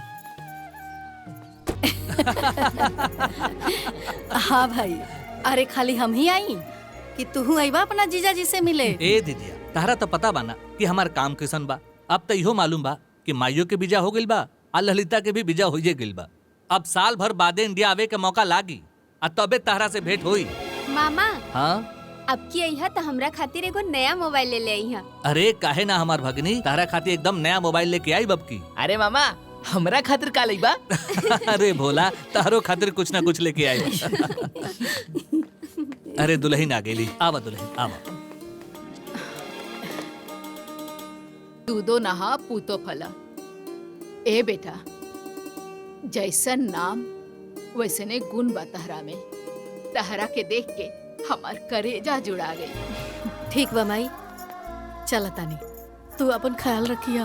हाँ भाई, अरे खाली हम ही आई कि तू आईबा अपना जीजा जी से मिले। ए दीदिया, तारा तो पता बाना कि हमार काम कैसन बा। अब तो इहो मालूम बा कि माइयो के बीजा हो गइल बा और ललिता के भी बीजा होइए गइल बा। अब साल भर बादे इंडिया आवे के मौका लागी और तबे तारा से भेंट होई। मामा, हाँ अब की अइहा तो हमरा खातिर एगो नया मोबाइल ले ले अइहा। अरे काहे ना हमार भगनी, तारा खातिर एकदम नया मोबाइल लेके आई बबकी। अरे मामा, हमरा खातिर का लइबा? अरे भोला, तारो खातिर कुछ ना कुछ लेके आई। अरे दुल्हन आ गेली, आवा दुल्हन आवा। दूधो नहा पूतो फला। ए बेटा, जैसन नाम वैसने गुण बा तहरा में। तहरा के देख के हमार करेजा जुड़ा गई। ठीक बा माई, चल तानी, तू अपन ख्याल रखिया।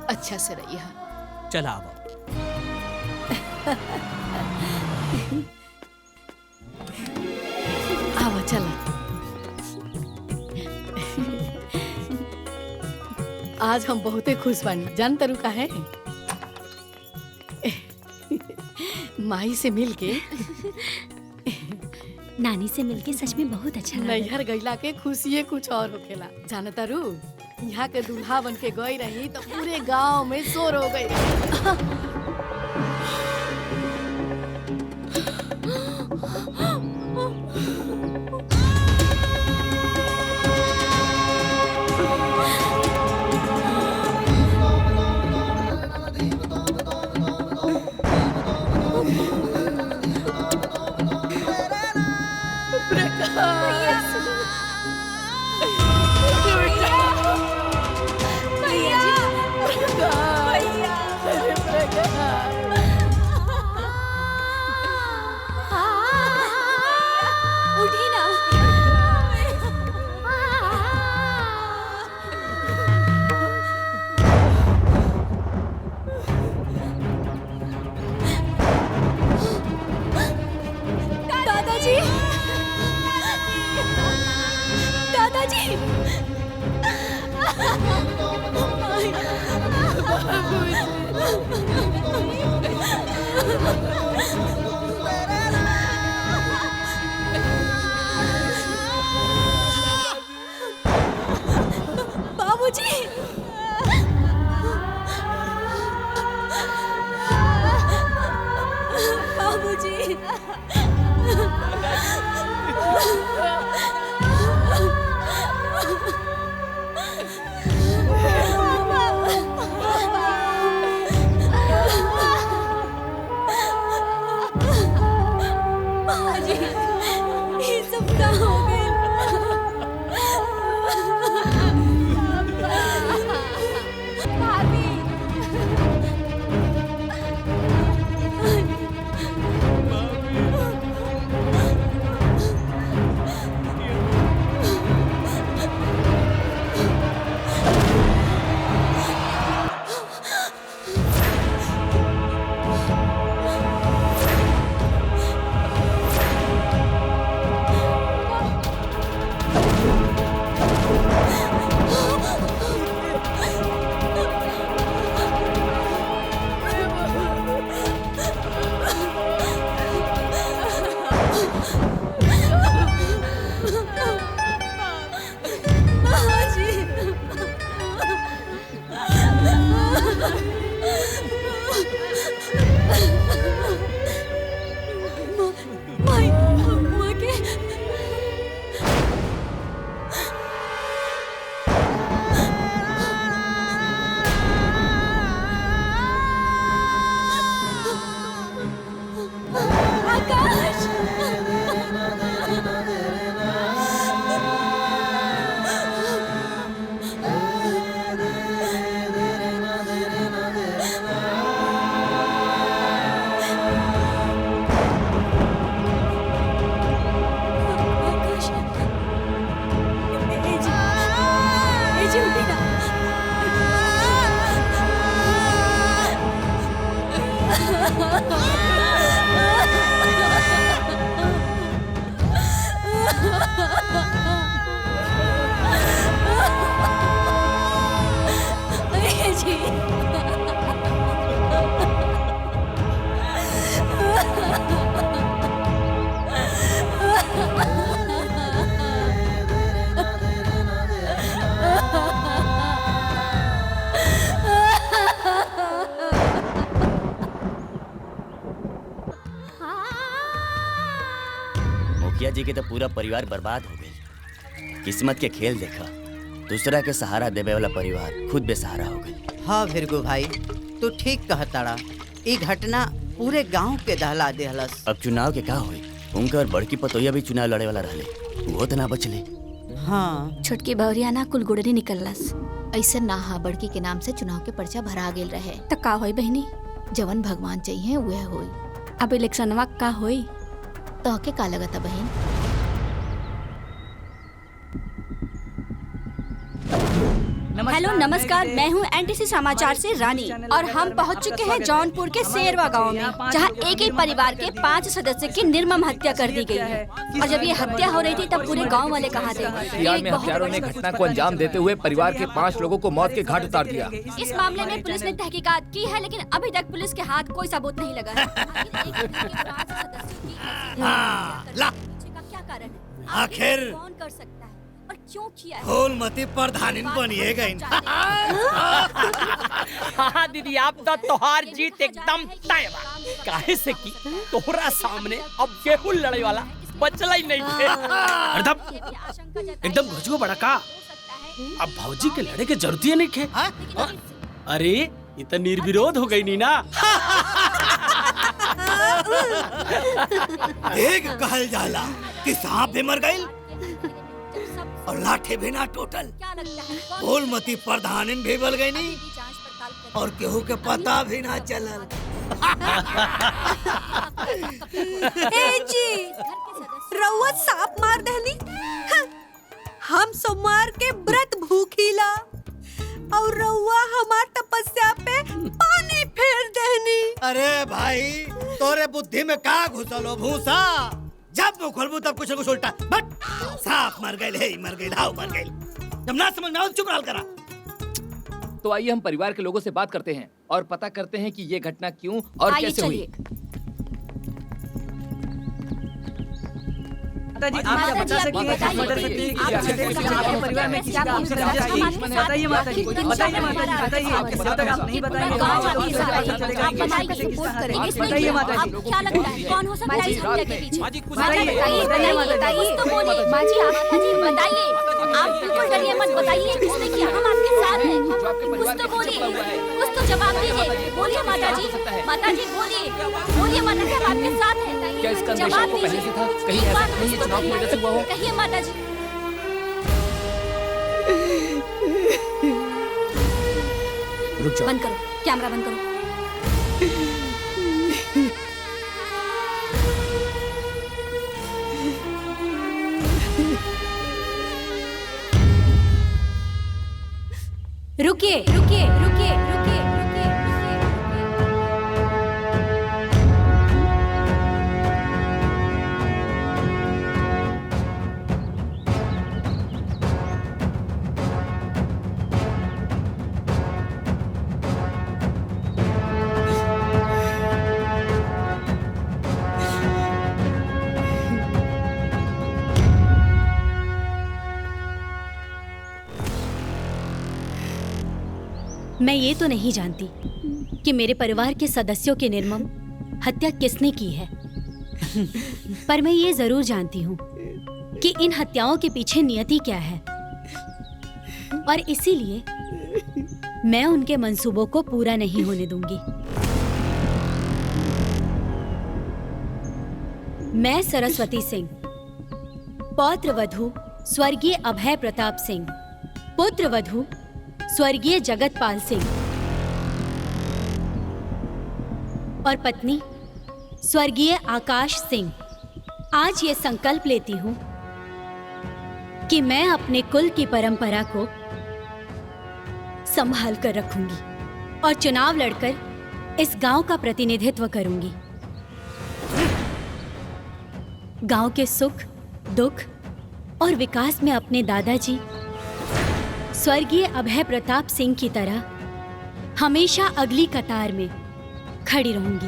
अच्छा से रहिया। चला आवा। आवा चला। आज हम बहुते खुश बानी, जान तरू का है? माई से मिल के नानी से मिलके सच में बहुत अच्छा लगा। नैहर गईला के खुशिये कुछ और होखेला। जान तरू, यहाँ के दूल्हा बन के गई रही तो पूरे गांव में शोर हो गई। उठी ना। दादाजी, दादाजी। बाबूजी, बाबूजी। बाबूजी, ये सब क्या हो आकाश। मुखिया जी के तो पूरा परिवार बर्बाद हो गई। किस्मत के खेल देखा, दूसरा के सहारा देवे वाला परिवार खुद बेसहारा हो गई। हाँ भीरगु भाई, तू ठीक कहताड़ा। ई घटना पूरे गांव के दहला देहलस। अब चुनाव के का होई? उनकर बड़की पतोहिया भी चुनाव लड़े वाला रहले, वो तो ना बचले। हाँ, छोटकी बहुरिया ना कुल गुड़री निकललस। ऐसे ना हा बड़की के नाम से चुनाव के पर्चा भरा गेल रहे। त का होई बहनी? जवन भगवान चाहिए वह होई। अब इलेक्शनवा का होई? तो के का लगता बहन? हेलो नमस्कार, मैं हूँ एनटीसी समाचार से रानी और हम पहुँच चुके हैं जौनपुर के शेरवा गांव में, जहाँ एक ही परिवार के 5 सदस्य की निर्मम हत्या कर दी गई है। और जब ये हत्या हो रही थी तब पूरे गांव वाले कहा थे बिहार में हत्यारों ने घटना को अंजाम देते हुए परिवार के 5 लोगों को मौत के घाट उतार दिया। इस मामले में पुलिस ने तहकीकात की है, लेकिन अभी तक पुलिस के हाथ कोई सबूत नहीं लगा है। क्या कारण है? आखिर कौन कर सकता है और क्यों किया है? फूलमती प्रधानी बनिए गई। हाँ दीदी, आप तो तोहार जीत एकदम तय बा। काहे से कि तोहरा सामने अब केहू लड़े वाला बचला ही नहीं थे। एकदम घुसगो बड़ा का। अब भौजी के लड़े के जरूरत ही नहीं थे। अरे ये तो निर्विरोध हो गई नी ना। एक कहल जाला कि सांप भी मर गई और लाठी भी ना टूटल। फूलमती प्रधानिन भी बल गई नहीं और केहू के पता भी ना चलल। ए जी, रउआ सांप मार दहली। हम सोमवार के व्रत भूखीला और रउआ हमार तपस्या पे पानी फेर दहनी। अरे भाई, तोरे बुद्धि में का घुसल हो भूसा? जब मुँह खोलबू तब कुछ न कुछ उल्टा। बट सांप मर गए, हे मर गए, हाउ मर गए। जब ना समझ में आओ चुप रह करा। तो आइए हम परिवार के लोगों से बात करते हैं और पता करते हैं कि ये घटना क्यों और कैसे हुई। माताजी, आप क्या बता सकती हैं कि मर्डर करने की आपके परिवार में किसी का आपसे रंजिश थी? बताइए माताजी, बताइए माताजी, बताइए। जब तक आप नहीं बताएंगे तो बताइए माताजी। क्या लगता है कौन हो सकता है इस हत्या के पीछे? बताइए माताजी। तो बोलिए माजी, आप बताइए। आप बिल्कुल डरिए मत, बताइए किसने किया। हम आपके साथ हैं। कुछ तो बोलिए, कुछ तो जवाब दीजिए। बोलिए माताजी, माताजी बोलिए, बोलिए माताजी, हम आपके साथ हैं। क्या इसका अंदेशा आपको पहले से था? कहीं ऐसा नहीं है चुनाव की वजह से हुआ हो? कहिए माताजी। रुक जाओ। बंद करो, कैमरा बंद करो। रुकिए रुकिए रुकिए रुकिए रुकिए। मैं ये तो नहीं जानती कि मेरे परिवार के सदस्यों की निर्मम हत्या किसने की है, पर मैं ये जरूर जानती हूँ कि इन हत्याओं के पीछे नियति क्या है, और इसीलिए मैं उनके मंसूबों को पूरा नहीं होने दूंगी। मैं सरस्वती सिंह, पौत्र वधू स्वर्गीय अभय प्रताप सिंह, पुत्र वधू स्वर्गीय जगतपाल सिंह और पत्नी स्वर्गीय आकाश सिंह, आज ये संकल्प लेती हूँ कि मैं अपने कुल की परंपरा को संभाल कर रखूंगी और चुनाव लड़कर इस गांव का प्रतिनिधित्व करूंगी। गांव के सुख, दुख और विकास में अपने दादाजी स्वर्गीय अभय प्रताप सिंह की तरह हमेशा अगली कतार में खड़ी रहूंगी।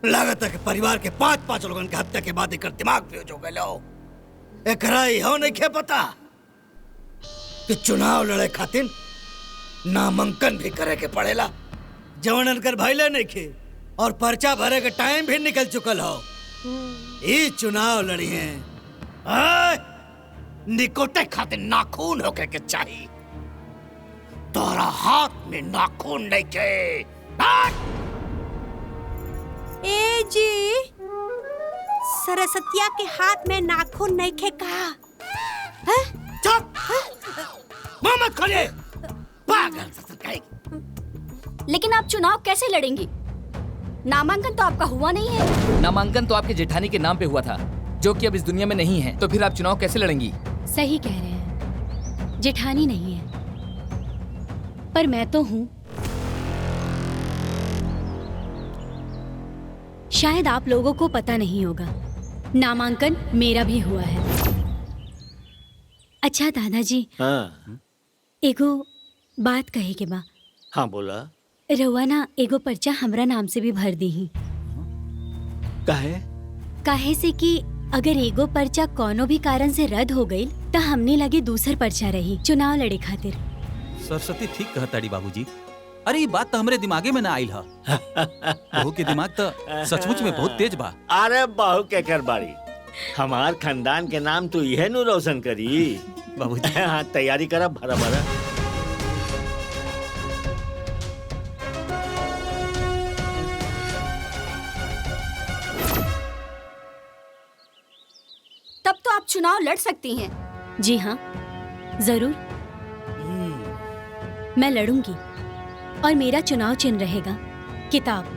लागत है कि परिवार के 5 लोगों की हत्या के बाद एक दिमाग फ्यूज हो गए। एकरा इहो नहीं खे पता कि चुनाव लड़े खातिर नामांकन भी करे के पड़ेला। जवन अनकर भइले नहीं खे और पर्चा भरे के टाइम भी निकल चुकल हो। ये चुनाव लड़ी हैं निकोटे खातिर नाखून होके के चाहिए। तोरा हाथ में नाखून नहीं के। ए जी, सरस्वतिया के हाथ में नाखून नहीं खे का? चुप! मुंह मत खोलिए। पागल ससुर। लेकिन आप चुनाव कैसे लड़ेंगी? नामांकन तो आपका हुआ नहीं है। नामांकन तो आपके जेठानी के नाम पे हुआ था, जो कि अब इस दुनिया में नहीं है। तो फिर आप चुनाव कैसे लड़ेंगी? सही कह रहे हैं, जेठानी नहीं है, पर मैं तो हूं। शायद आप लोगों को पता नहीं होगा, नामांकन मेरा भी हुआ है। अच्छा दादाजी, हाँ एगो बात कहे के बा। हाँ बोला। रउआ ना एगो पर्चा हमरा नाम से भी भर दी ही। काहे से कि अगर एगो पर्चा कोनो भी कारण से रद्द हो गई तो हमने लगे दूसर पर्चा रही चुनाव लड़े खातिर। सरस्वती ठीक कहताड़ी बाबूजी। अरे ये बात तो हमरे दिमागे में ना आइल ह। बहू के दिमाग तो सचमुच में बहुत तेज बा। अरे बहू के कर बाड़ी, हमार खानदान के नाम तो यह नु रोशन करी। बाबूजी हाँ तैयारी करा भरा भरा। तब तो आप चुनाव लड़ सकती हैं। जी हाँ जरूर, मैं लड़ूंगी और मेरा चुनाव चिन्ह रहेगा किताब।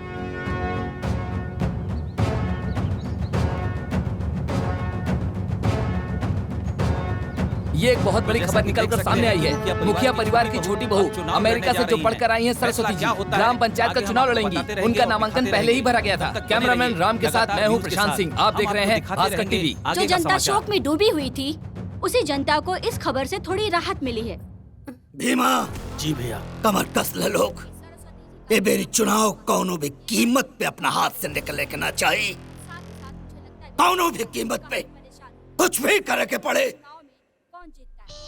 ये एक बहुत बड़ी खबर निकलकर सामने आई है। मुखिया परिवार की छोटी बहू अमेरिका से जो पढ़कर आई हैं सरस्वती जी, ग्राम पंचायत का चुनाव लड़ेंगी। उनका नामांकन पहले ही भरा गया था। कैमरामैन राम के साथ मैं हूँ प्रशांत सिंह। आप देख रहे हैं भास्कर टीवी। जो जनता शोक में डूबी हुई थी, उसी जनता को इस खबर से थोड़ी राहत मिली है। भीमा जी भैया, कमर कस ले लोग। ये मेरी चुनाव कौनो भी कीमत पे अपना हाथ से निकले के ना चाहिए। कौनो भी कीमत पे कुछ भी करे के पड़े,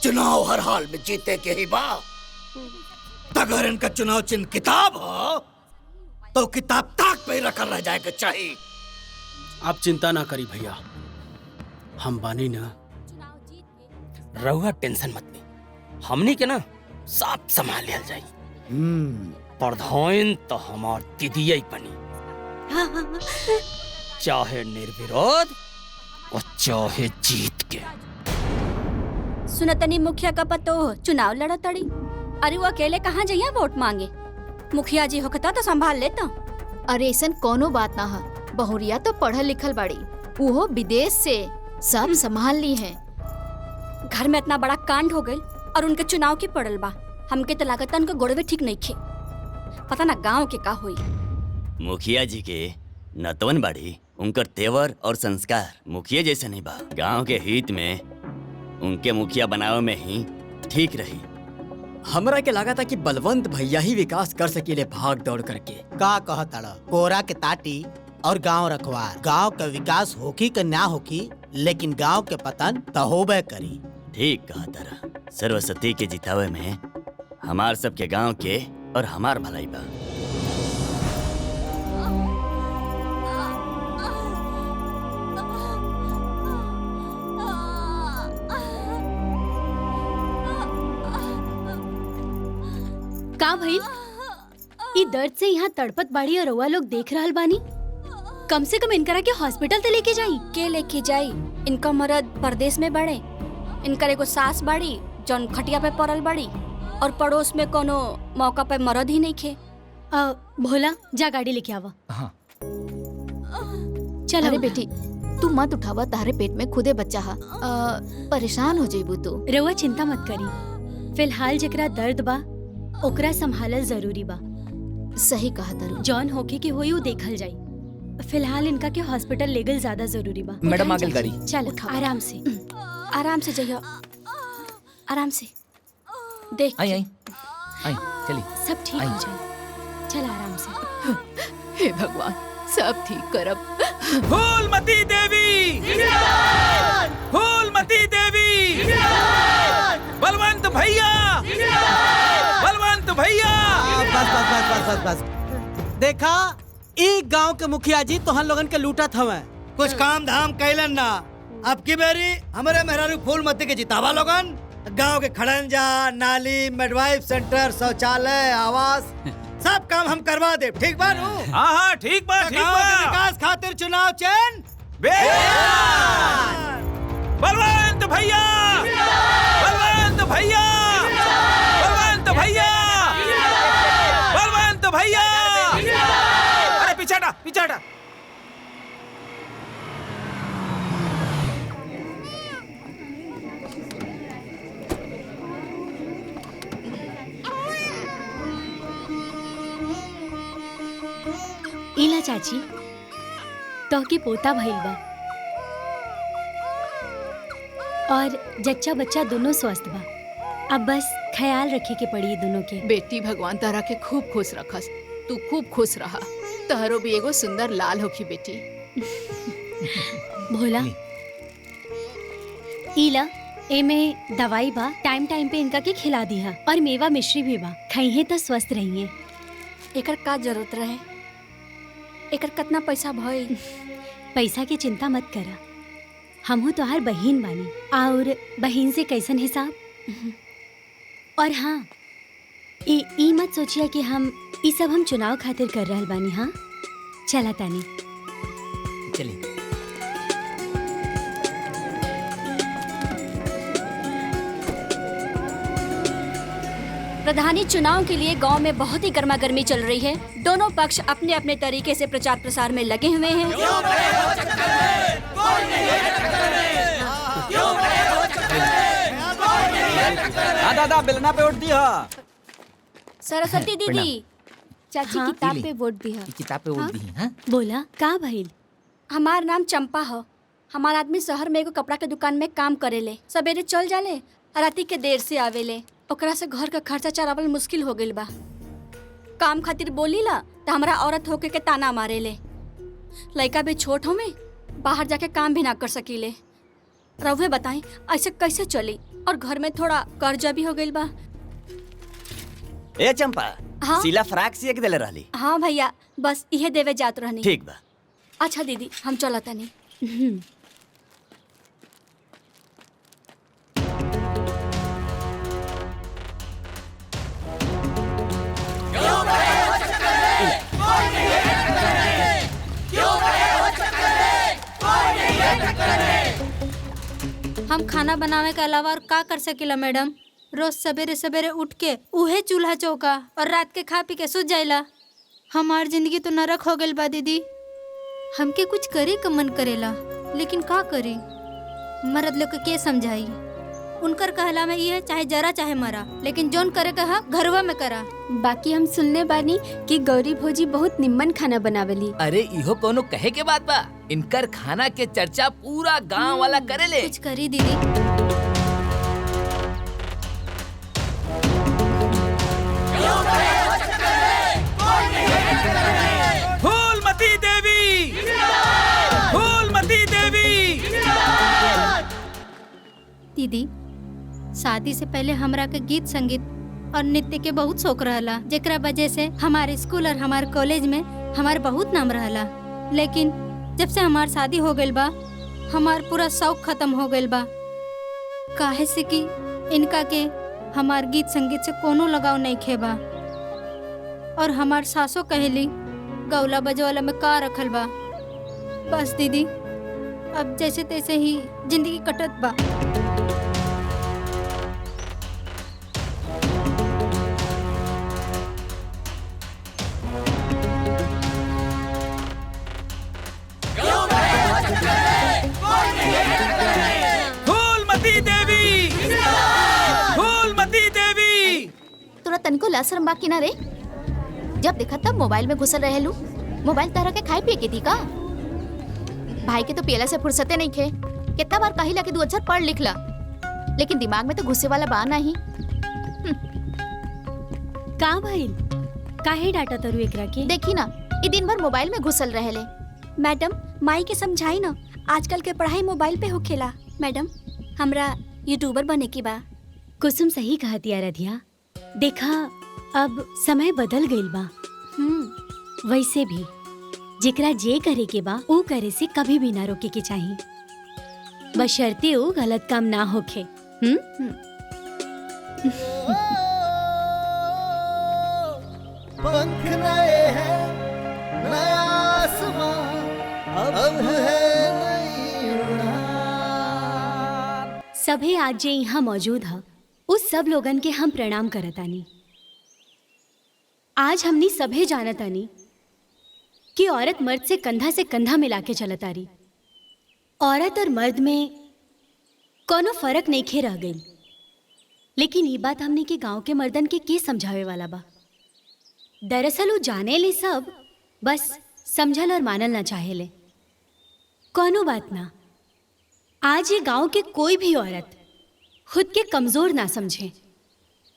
चुनाव हर हाल में जीते के ही बा। अगर इनका चुनाव चिन्ह किताब हो तो किताब ताक पे ही रखा रह जाएगा चाहिए। आप चिंता ना करी भैया, हम बानी ना, रहुआ टेंशन मत ली। हमनी के ना साफ संभाल लिया जाई। प्रधान तो हमार दीदी ही बनी, चाहे निर्विरोध और चाहे जीत के। सुनतनी मुखिया का पतो चुनाव लड़ा तड़ी। अरे वो अकेले कहाँ जाइए वोट मांगे? मुखिया जी होकता तो संभाल लेता। अरे ऐसन कोनो बात ना है, बहुरिया तो पढ़ल लिखल बाड़ी, वो विदेश से सब संभाल ली है। घर में इतना बड़ा कांड हो गई और उनके चुनाव की पड़ल बा। हमके तो लागत उनके गोड़वे ठीक नहीं खे। पता ना गांव के का हुई। मुखिया जी के नतवन बाड़ी, उनकर तेवर और संस्कार मुखिया जैसे नहीं बा। गांव के हित में उनके मुखिया बनावे में ही ठीक रही। हमरा के लगा था कि बलवंत भैया ही विकास कर सकीले भाग दौड़ करके। का कहता कोरा के ताटी और गांव रखवार। गांव का विकास होकी का ना होकी, लेकिन गांव के पतन तो होबे करी। ठीक कहा तारा। सरस्वती के जितावे में हमार सबके गांव के और हमार भलाई बा। का भइल? ई दर्द से यहाँ तड़पत बाड़ी और रउआ लोग देख रहल बानी। कम से कम इनकरा के हॉस्पिटल ते लेके जाई। के लेके जाई? इनका मर्द परदेश में बड़े। इनकर एगो सास बाड़ी जौन खटिया पे पड़ल बाड़ी और पड़ोस में कोनो मौका पे मर्द ही नहीं खे। भोला जा गाड़ी लेके आवा। हाँ। चल। अरे बेटी तू मत उठावा, तारे पेट में खुदे बच्चा हा। परेशान हो जाइबू तू। रउआ चिंता मत करी, फिलहाल जेकरा दर्द बा ओकरा संभालल जरूरी बा। सही कहा तारू। जॉन होके के होई उ देखल जाई। फिलहाल इनका के हॉस्पिटल ले गल ज्यादा जरूरी बा। मैडम आगे गाड़ी। चल आराम से, आराम से जाइए, आराम से। देख आई आई आई चली। सब ठीक हो जाए। चल आराम से। हे भगवान सब ठीक करब। फूलमती देवी, फूलमती देवी, बलवंत भैया, बलवंत भैया। बस बस बस बस बस बस। देखा ई गांव के मुखिया जी तोहन लोगन के लूटत हवे। कुछ काम धाम कैलन ना। अब की बेरी हमारे मेहरारू फूलमती के जितावा लोगन। गांव के खड़ंजा, नाली, मिडवाइफ सेंटर, शौचालय, आवास सब काम हम करवा दे। ठीक बा नू? हाँ ठीक बा, ठीक गांव बा। के विकास खातिर चुनाव चैन बलवंत भैया, बलवंत भैया, बलवंत भैया, बलवंत भैया। अरे पीछे हटा, पीछे हटा। इला चाची तो के पोता भइल बा और जच्चा बच्चा दोनों स्वस्थ बा। अब बस ख्याल रखे के पड़ी दोनों के। बेटी भगवान तारा के खूब खुश रखस। तू खूब खुश रहा। तहरो भी एगो सुंदर लाल होखी बेटी। भोला इला एमे दवाई बा, टाइम टाइम पे इनका के खिला दिया और मेवा मिश्री भी बा। खाइए तो स्वस्थ रहिए। एकर का जरूरत रहे? एकर कितना पैसा भइल? पैसा की चिंता मत करा, हमहू तोहार बहिन बानी और बहिन से कैसन हिसाब। और हाँ, ई मत सोचिए कि हम ई सब हम चुनाव खातिर कर रहल बानी। हाँ चला तानी। चलिए। प्रधानी चुनाव के लिए गांव में बहुत ही गर्मा गर्मी चल रही है। दोनों पक्ष अपने अपने तरीके से प्रचार प्रसार में लगे हुए हैं। दादा बेलना पे वोट दिया। सरस्वती दीदी, चाची हाँ? किताब पे वोट दी है। किताब पे वोट दी है। बोला का भइल? हमार नाम चंपा हो। हमार आदमी शहर में एगो कपड़ा के दुकान में काम करेले। सवेरे चल जाले, राती के देर से आवेले। ओकरा से घर का खर्चा चलावल मुश्किल हो गइल बा। काम खातिर बोलीला तो हमरा औरत होके के ताना मारेले। लड़का भी छोट हो में बाहर जाके काम भी ना कर सकीले। रउवे बताई ऐसे कैसे चली? और घर में थोड़ा कर्जा भी हो गइल बा। ए चंपा, हाँ? सीला फ्राक सिए के देले रहली। हाँ भैया, बस इहे देवे जात रहनी। ठीक बा। अच्छा दीदी, हम चलता नहीं। हम खाना बनावे के अलावा और का कर सकीला मैडम? रोज सवेरे सवेरे उठ के उहे चूल्हा चौका और रात के खा पी के सो जाइला। हमार जिंदगी तो नरक हो गइल बा दीदी। हमके कुछ करे का मन करेला, लेकिन का करी? मर्द लोग के समझाई? उनकर कहला में ये चाहे जरा चाहे मरा, लेकिन जोन करे कहा घरवा में करा। बाकी हम सुनने बानी कि गौरी भौजी बहुत निम्मन खाना बनावली। अरे इहो कोनो कहे के बात बा। इनकर खाना के चर्चा पूरा गांव वाला करेले। कुछ करी दीदी। फूलमती देवी, फूलमती देवी। दीदी, शादी से पहले हमरा के गीत संगीत और नृत्य के बहुत शौक रहला, जेकरा वजह से हमारे स्कूल और हमारे कॉलेज में हमारे बहुत नाम रहला। लेकिन जब से हमार शादी हो गइल बा, हमार पूरा शौक खत्म हो गइल बा। काहे से कि इनका के हमार गीत संगीत से कोनो लगाव नहीं खेबा। और हमार सासो कहेली गौला बजवाला में का रखल बा। बस दीदी, अब जैसे तैसे ही जिंदगी कटत बा। फूलमती देवी, फूलमती देवी। तोरा तनिको लाशरम बाकी ना रे? जब देखा तब मोबाइल में घुसल रहेलू। मोबाइल तारा के खाए पिए के दी का? भाई के तो पियला से फुर्सते नहीं खे। कितना बार कहिला कि 2 अक्षर पढ़ लिख ला, लेकिन दिमाग में तो घुसे वाला बा नहीं। का भइल? काहे डाटा तरु एकरा के? देखी ना, ई दिन भर मोबाइल में घुसल रहेले। मैडम, माई के समझाई ना, आजकल के पढ़ाई मोबाइल पे होखेला। मैडम, हमरा यूट्यूबर बने की बा। कुसुम सही कहती है रधिया। देखा, अब समय बदल गइल बा। वैसे भी जेकरा जे करे के बा ऊ करे से कभी भी ना रोके के चाहिए, बशर्ते ऊ गलत काम ना होखे। पंख नए हैं, नया आसमां, अब है नई उड़ान। सभे आज जे यहाँ मौजूद है उस सब लोगन के हम प्रणाम करतानी। आज हमनी सभे जानतानी कि औरत मर्द से कंधा मिला के चलतारी। औरत और मर्द में कोनो फर्क नहीं खे रह गई, लेकिन ये बात हमने के गांव के मर्दन के समझावे वाला बा। दरअसल वो जाने ले सब, बस समझल और मानल ना चाहे ले। कोनो बात ना, आज ये गांव के कोई भी औरत खुद के कमजोर ना समझे।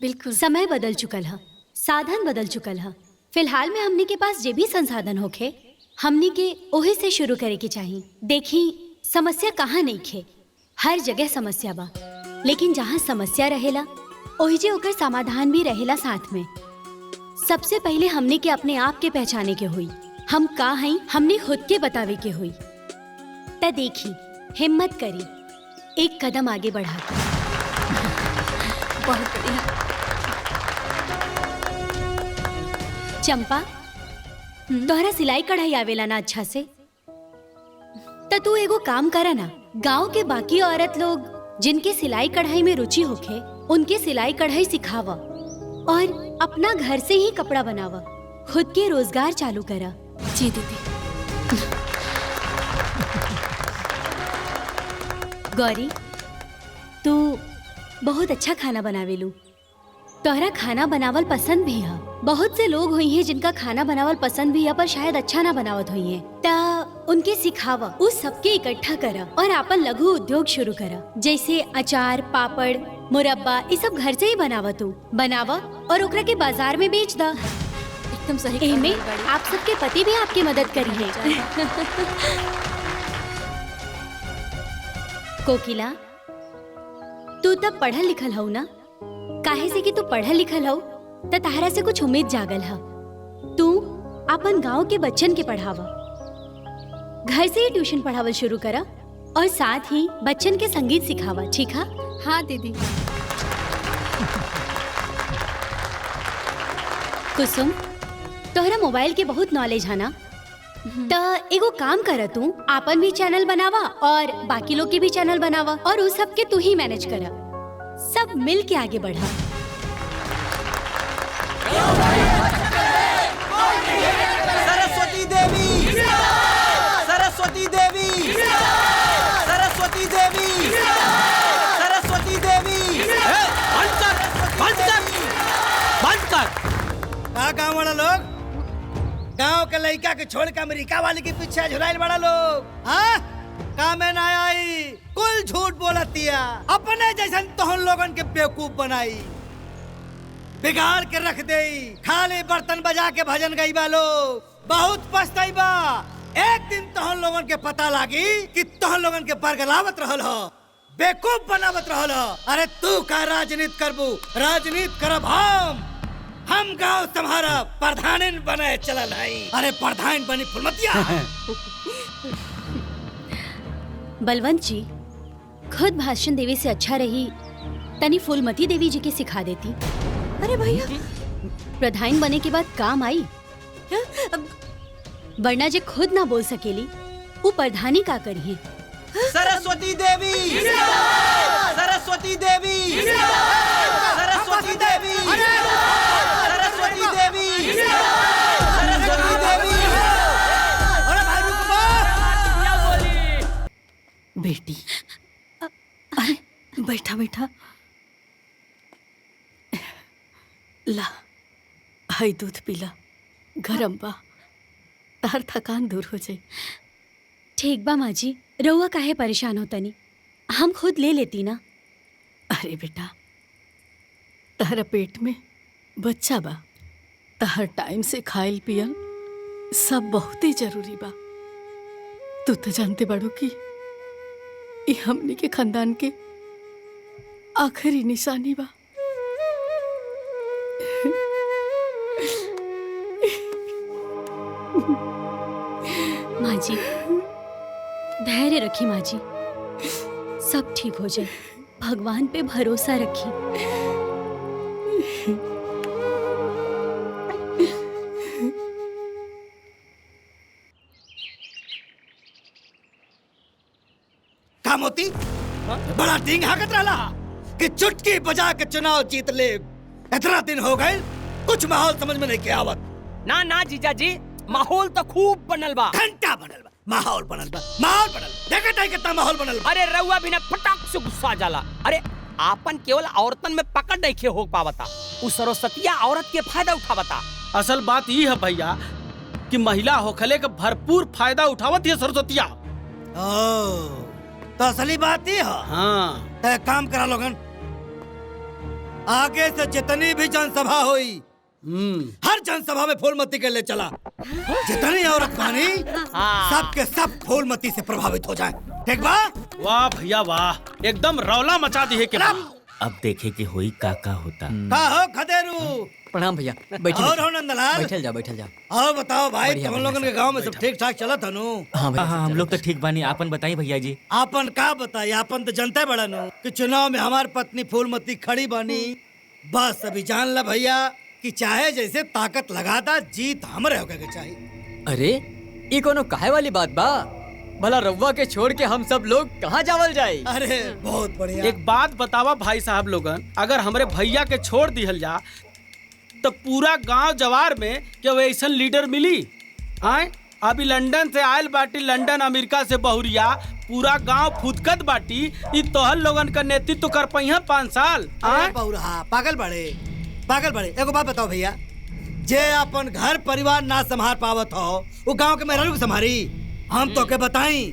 बिल्कुल समय बदल चुकल है, साधन बदल चुकल है। फिलहाल में हमने के पास जे भी संसाधन होखे हमने के ओही से शुरू करे के चाहिए। देखी समस्या कहाँ नहीं खे, हर जगह समस्या बा, लेकिन जहाँ समस्या रहेला ओही जे ओकर समाधान भी रहेला साथ में। सबसे पहले हमने के अपने आप के पहचाने के हुई, हम का हई हमने खुद के बतावे के हुई। त देखी हिम्मत करी, एक कदम आगे बढ़ा। बहुत बढ़िया। चंपा, तोहरा सिलाई कढ़ाई आवेला ना अच्छा से? त तू एगो काम करा ना, गांव के बाकी औरत लोग जिनके सिलाई कढ़ाई में रुचि होखे उनके सिलाई कढ़ाई सिखावा और अपना घर से ही कपड़ा बनावा, खुद के रोजगार चालू करा। जी दीदी। गौरी, तू बहुत अच्छा खाना बनावेलू। तोहरा खाना बनावल पसंद भी है। बहुत से लोग हुई हैं जिनका खाना बनावल पसंद भी है पर शायद अच्छा ना बनावत हुई हैं। ता उनके सिखावा, उस सबके इकट्ठा करा और आपन लघु उद्योग शुरू करा, जैसे अचार, पापड़, मुरब्बा, ये सब घर से ही बनावा। तू बनावा और ओकरा के बाजार में बेच दा। एकदम सही। एमे आप सबके पति भी आपकी मदद करी है। कोकिला, तू तब पढ़ल लिखल हऊ ना? काहे से कि तू पढ़ल लिखल हऊ त तहरा से कुछ उम्मीद जागल है। तू अपन गांव के बच्चन के पढ़ावा, घर से ही ट्यूशन पढ़ावल शुरू करा और साथ ही बच्चन के संगीत सिखावा, ठीक है? हाँ दीदी। कुसुम, तोहरा मोबाइल के बहुत नॉलेज है ना? त एगो काम कर, तू आपन भी चैनल बनावा और बाकी लोग के भी चैनल बनावा और उस सब के तू ही मैनेज करा। सब मिल के आगे बढ़ा। सरस्वती देवी, सरस्वती देवी, सरस्वती देवी, सरस्वती देवी। बंद कर, बंद कर, बंद कर। का गाँव वाला लोग, गाँव के लड़का के छोड़ के अमेरिका वाले के पीछे झुलाइल बड़ा लोग, हाँ? का में ना आई, कुल झूठ बोलतिया, अपने जैसन तोहन लोगन के बेवकूफ बनाई, बिगाड़ के रख दे। खाली बर्तन बजा के भजन गई बा लोग, बहुत पछताई बा। एक दिन तोहन लोगन के पता लागी कि तोहन लोगन के बरगलावत रहल हो, बेवकूफ बनावत रहल हो। अरे तू का राजनीति करबू? राजनीति करब हम गांव तुम्हारा प्रधान बने चलल है। अरे प्रधान बनी फुलमतिया। बलवंत जी, खुद भाषण देवी से अच्छा रही तनी फूलमती देवी जी के सिखा देती। अरे भैया, प्रधान बने के बाद काम आई, वरना जे खुद ना बोल सकेली वो प्रधानी का करिए। सरस्वती देवी, सरस्वती देवी, सरस्वती देवी, सरस्वती देवी, सरस्वती देवी। अरे भाई रुको, बेटी, अरे बैठा बैठा, ला हाई दूध पीला, गरम बा, हर थकान दूर हो जाए। ठीक बा माँ जी, रउआ काहे परेशान होतनी, हम खुद ले लेती ना। अरे बेटा, तहरा पेट में बच्चा बा, तहर टाइम से खाइल पियल सब बहुत ही जरूरी बा। तू तो जानते बाड़ू कि ये हमनी के खानदान के आखिरी निशानी बा। माँ जी, धैर्य रखी माँ जी, सब ठीक हो जाए। भगवान पे भरोसा रखी। का मोती बड़ा डिंग हाकत रहला कि चुटकी बजा के चुनाव जीत ले। इतना दिन हो गए, कुछ माहौल समझ में नहीं के आवत। ना ना जीजा जी, माहौल तो खूब बनल बा। घंटा बनल बा, माहौल बनल बा, माहौल बनल। देखत है कितना माहौल बनल बा। अरे रउआ भी ना फटाक से गुस्सा जाला। अरे आपन केवल औरतन में पकड़ नहीं हो पावता, उस सरस्वतिया औरत के फायदा उठावता। असल बात ये है भैया कि महिला होखले का भरपूर फायदा उठावत है सरस्वतिया। तो असली बात ही है। हाँ, तो एक काम करा लोगन, आगे से जितनी भी जनसभा हुई, हर जनसभा में फूलमती के ले चला। जितनी औरत बानी सबके सब फूलमती से प्रभावित हो जाए। ठीक बा? वाह भैया वाह, एकदम रौला मचा दी है कि अब देखे कि होई का होता। का हो खदेरू? प्रणाम भैया, बैठिए। और हो नंदलाल? बैठल जा बैठल जा। और बताओ भाई, बढ़िया, तुम बढ़िया, लोगन के गांव में सब ठीक ठाक चला था नु? हाँ हम लोग तो ठीक बानी। आपन बताइए भैया जी। आपन का बताई, आपन तो जनता बड़ा नु कि चुनाव में हमार पत्नी फूलमती खड़ी बनी। बस अभी जान ला भैया कि चाहे जैसे ताकत लगाता, जीत हमरे होके के चाहिए। अरे ये कोनो काहे वाली बात बा? भला रउआ के छोड़ के हम सब लोग कहाँ जावल जाए? अरे बहुत बढ़िया। एक बात बतावा भाई साहब लोगन, अगर हमरे भैया के छोड़ दिहल जा तो पूरा गांव जवार में क्या वैसन लीडर मिली? आए अभी लंदन से आयल बाटी, लंदन अमेरिका से बहुरिया, पूरा गांव फुदकत बाटी। ई तोहर लोगन का नेतृत्व कर पहिया 5 साल। पागल बड़े, पागल बड़े। एगो बात बताओ भैया, जे अपन घर परिवार ना संभाल पावत हो, वो गांव के मेहरारू के संभारी? हम तो के बताई,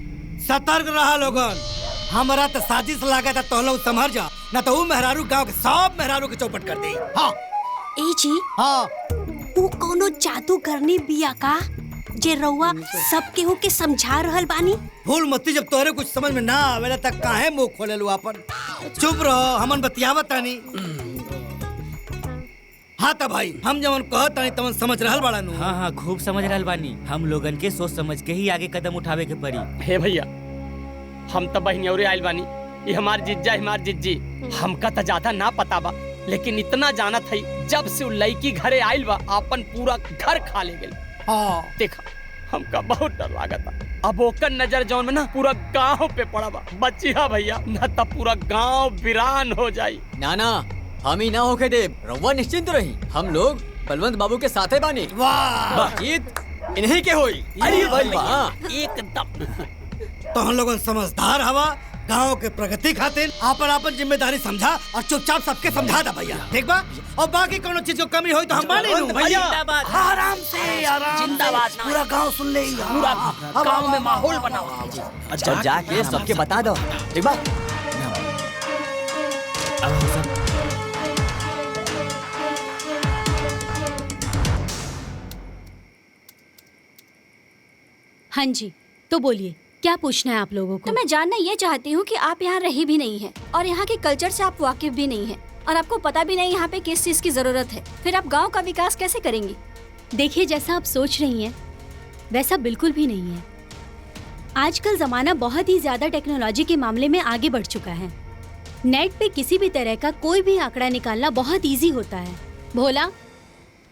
सतर्क रहा लोगन। हमारा तो साजिश लगा था, तो लोग संभर जा, ना तो वो मेहरारू गांव के सब मेहरारू के चौपट कर दे। हाँ ए जी, हाँ, तू कोनो जादू करनी बिया का जे रउआ सब केहू के समझा रहल बानी? फूलमती, जब तोहरे कुछ समझ में ना आवेला तक काहे मुंह खोले लू आपन? चुप रहो, हमन बतियावत तानी। हाँ तो भाई, हम जवन कहत तानी तवन समझ रहल बाड़ा नु? हाँ खूब समझ रहल बानी। हम लोगन के सोच समझ के ही आगे कदम उठावे के पड़ी। हे भैया, हम तो बहनियौरे आइल बानी। ये हमार जिज्जा, हमार जिज्जी। हमका तो ज्यादा ना पता बा, लेकिन इतना जानत है, जब से उ लड़की घरे आइल बा, अपन पूरा घर खा ले गई। हाँ देखा, हमका बहुत डर लागता। अब ओकर नजर जौन में ना पूरा गांव पे पड़ा बा। बचिया भैया, ना तो पूरा गांव वीरान हो जाई। ना हम ही ना होके देव, रउआ निश्चिंत रही। हम लोग बलवंत बाबू के साथे बानी। वाह, जीत इन्हीं के होई। अरे एकदम। तो हम लोगन समझदार हवा, गांव के प्रगति खातिर आपन जिम्मेदारी समझा और चुपचाप सबके समझा दा भैया। ठीक बा? और बाकी कोनो चीज को कमी होई तो हम माने लूं भैया। आराम से, आराम जिंदाबाद। से, पूरा गांव सुन ले। पूरा गांव में माहौल बनाओ। जब जाके सबके बता दो। ठीक बा? हाँ जी, तो बोलिए, क्या पूछना है आप लोगों को? तो मैं जानना ये चाहती हूँ कि आप यहाँ रही भी नहीं है और यहाँ के कल्चर से आप वाकिफ भी नहीं है और आपको पता भी नहीं यहाँ पे किस चीज की जरूरत है। फिर आप गांव का विकास कैसे करेंगी? देखिए, जैसा आप सोच रही हैं वैसा बिल्कुल भी नहीं है। आजकल जमाना बहुत ही ज्यादा टेक्नोलॉजी के मामले में आगे बढ़ चुका है। नेट पे किसी भी तरह का कोई भी आंकड़ा निकालना बहुत इजी होता है। भोला,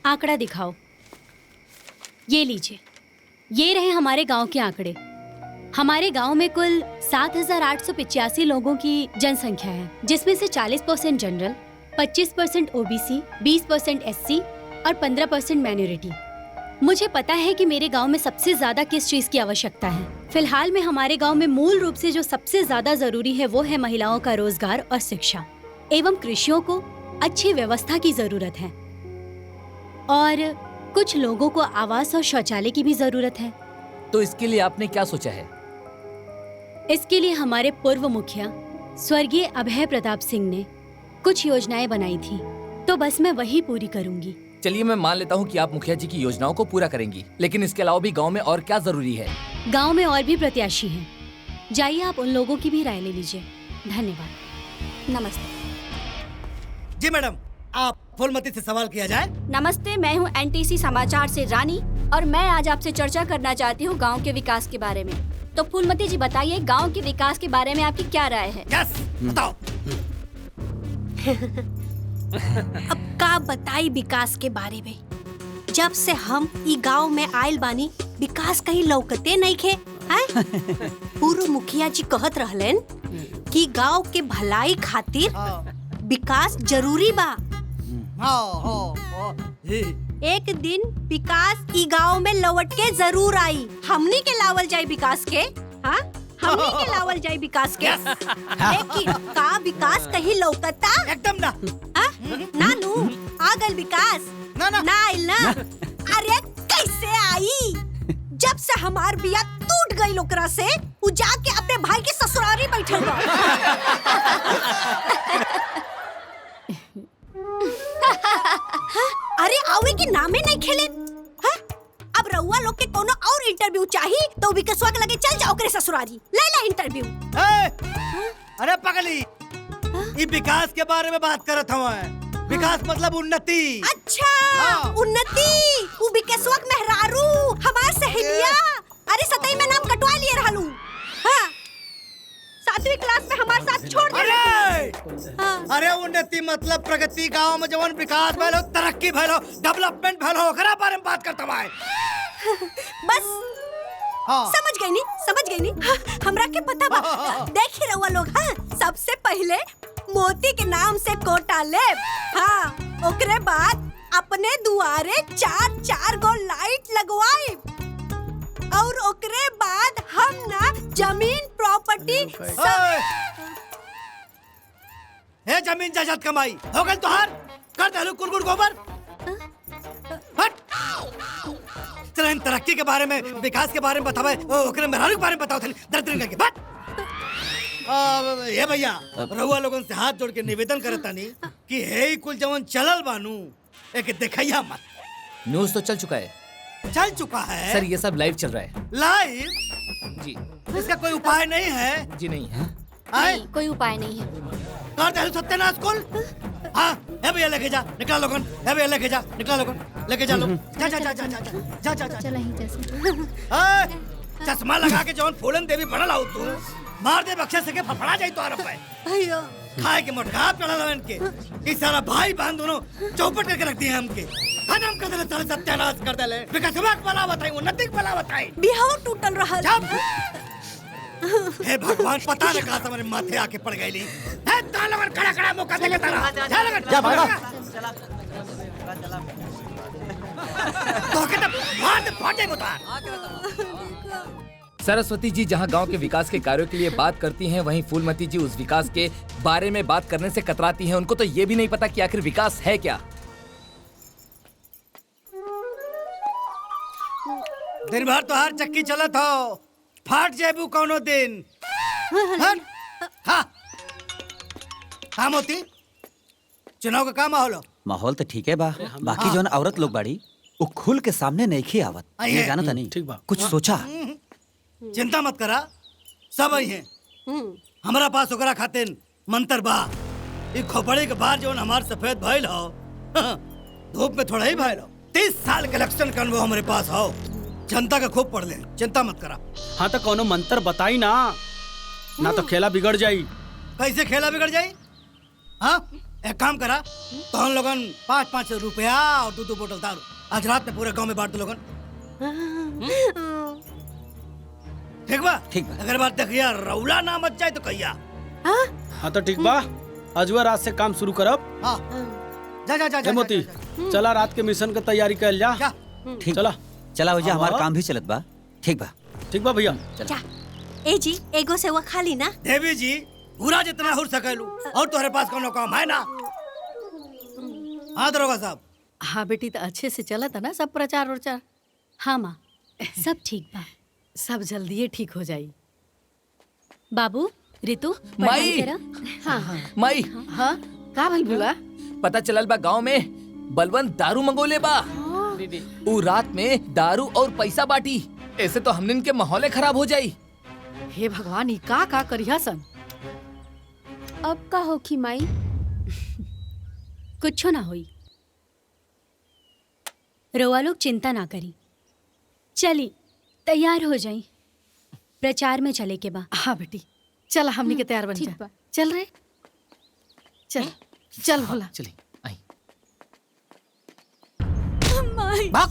आंकड़ा दिखाओ। ये लीजिए, ये रहे हमारे गांव के आंकड़े। हमारे गांव में कुल 7,885 लोगों की जनसंख्या है, जिसमें से 40% जनरल, 25% ओबीसी, 20% एससी और 15% माइनॉरिटी। मुझे पता है कि मेरे गांव में सबसे ज्यादा किस चीज की आवश्यकता है। फिलहाल में हमारे गांव में मूल रूप से जो सबसे ज्यादा जरूरी है वो है महिलाओं का रोजगार और शिक्षा एवं कृषियों को अच्छी व्यवस्था की जरूरत है और कुछ लोगों को आवास और शौचालय की भी जरूरत है। तो इसके लिए आपने क्या सोचा है? इसके लिए हमारे पूर्व मुखिया स्वर्गीय अभय प्रताप सिंह ने कुछ योजनाएं बनाई थी, तो बस मैं वही पूरी करूंगी। चलिए, मैं मान लेता हूँ कि आप मुखिया जी की योजनाओं को पूरा करेंगी, लेकिन इसके अलावा भी गांव में और क्या जरूरी है? गांव में और भी प्रत्याशी हैं। जाइए, आप उन लोगों की भी राय ले लीजिए। धन्यवाद। जी मैडम, आप फूलमती से सवाल किया जाए। नमस्ते, मैं हूँ एनटीसी समाचार से रानी और मैं आज आपसे चर्चा करना चाहती हूँ गांव के विकास के बारे में। तो फूलमती जी बताइए, गांव के विकास के बारे में आपकी क्या राय है? बताओ। अब का बताई विकास के बारे में। जब से हम ई गांव में आयल बानी, विकास कहीं लौकते नहीं खे। पूर्व मुखिया जी कहत रहलन कि गांव के भलाई खातिर विकास जरूरी बा। एक दिन विकास ई गांव में लौट के जरूर आई। हमनी के लावल जाए विकास के, हाँ हमनी के लावल जाए विकास के। लेकिन का विकास कहीं लौकता? एकदम ना। नानू आ गल विकास ना आइल ना। अरे कैसे आई? जब से हमार बिया टूट गई ओकरा से, उ जाके अपने भाई के ससुरारी बैठल बा। अरे आवे के नामे नहीं खेले। अब रउआ लोग के कोनो और इंटरव्यू चाहिए तो विकासवा के लगे चल जाओ ओकरे ससुरारी, ले ला इंटरव्यू। अरे पगली, ये विकास के बारे में बात करत हूँ। विकास मतलब उन्नति। अच्छा उन्नति। उ विकासवा के मेहरारू हमार सहेलिया। अरे सतई में नाम कटवा लिए रहलू। हाँ 7वीं क्लास में हमारे साथ छोड़ दे। अरे उन्नति मतलब प्रगति। गांव में जवन विकास भइल हो, तरक्की भइल हो, डेवलपमेंट भइल हो, ओकरा बारे में बात करता हूँ। बस समझ गई नी। हाँ, हमरा के पता बा। देखी रहुआ लोग। हाँ सबसे पहले मोती के नाम से कोटा लेब। हाँ ओकरे बाद अपने दुआरे 4 गो लाइट लगवाई। और ओकरे बाद हम ना जमीन प्रॉपर्टी हे जमीन जायदाद कमाई हो गल तोहार। कर डालू कुलगुड़ गोबर। हट। चल इन तरक्की के बारे में, विकास के बारे में बतावे, ओकरे मेहरारू के बारे में बताओ। दरदरी करके बट। ये भैया रहुआ लोगन से हाथ जोड़ के निवेदन करतानी कि हे कुल जवन चलल बानू एक देखैया मत। न्यूज़ तो चल चुका है। चल चुका है सर, ये सब लाइव चल रहा है। लाइव? जी। इसका कोई उपाय नहीं है? जी नहीं है। नहीं, कोई उपाय नहीं है। कर दे सत्यानाश कुल। हाँ हे भैया लेके जा, निकला लोगन। हे भैया लेके जा, निकला लोगन। लेके जा लोग। जा जा जा जा जा जा जा जा। चला ही जैसे। चश्मा लगा के जवन फूलन देवी बनल आउ तू, मार दे बक्से से के फफड़ा जाई तो आरप है। अयो खाए के मोटका पड़ा लवन के। इस सारा भाई बहन दोनों चौपट करके रख दिए हमके। खत्म कर देले, सारे सत्यानाश कर देले। विकासवा के भला बताई, उन्नति के भला बताई। बिहाव टूटल रहल। हे भगवान, पता न कहां से हमारे माथे आके पड़ गईली। हे ता लगन खड़ा खड़ा मौका देके तारा। जा लगन जा भागा। तो के तो मार दे फाटे मुतार। सरस्वती जी जहां गांव के विकास के कार्यों के लिए बात करती हैं, वहीं फूलमती जी उस विकास के बारे में बात करने से कतराती हैं। उनको तो ये भी नहीं पता कि आखिर विकास है क्या। दिन भर तो हर चक्की चलत हो, फाट जेबू कौनो दिन। हाँ मोती, चुनाव का का माहौल हो? माहौल तो ठीक है बा, बाकी जो औरत लोग बाड़ी वो खुल के सामने नहीं खी आवत। ये जाना था नहीं। ठीक बा। कुछ सोचा? चिंता मत करा, सब आई हैं। हमारा पास ओकरा खातिर मंत्र बा। ई खोपड़ी के बाद जो हमार सफेद भइल हो, धूप में थोड़ा ही भइल हो। 30 साल के इलेक्शन का अनुभव हमारे पास हो। जनता का खूब पढ़ ले, चिंता मत करा। हाँ तो कोनो मंत्र बताई ना, ना तो खेला बिगड़ जाई। कैसे खेला बिगड़ जाई? हाँ एक काम करा, तो हम लोगन 5-5 रुपया और 2 बोतल दारू आज रात में पूरे गांव में बांट दो लोगन। ठीक बा? ठीक बा। अगर बात देखिया रौला ना मच जाए तो कहिया। हाँ तो ठीक बा, अजवा रात से काम शुरू करब। हाँ जा जा जा जा। मोती चला रात के मिशन की तैयारी कर जा। ठीक चला चला भैया, हमारा काम भी चलत बा। ठीक बा। ठीक बा भैया। जा ए जी एगो से वो खाली ना। देवी जी पूरा जितना हो सकेलू, और तुम्हारे पास कोनो काम है ना? हाँ दरोगा साहब। हाँ बेटी, तो अच्छे से चला था ना सब प्रचार उचार? हाँ माँ सब ठीक बा। सब जल्दी ठीक हो जाई। बाबू रितु माई। हाँ हाँ माई। हाँ का भइल बुआ? पता चलल बा गांव में बलवंत दारू मंगोले बा। उ रात में दारू और पैसा बाटी। ऐसे तो हमनिन के माहौले खराब हो जाई। हे भगवान, ई का करिया सन? अब का होखी माई? कुछो ना होई। रउआ लोग चिंता ना करी, चली तैयार हो जाई, प्रचार में चले के बा। हाँ बेटी, चल हमनी के तैयार बन जा। चल रे, चल चल भोला। चली आई। भाग।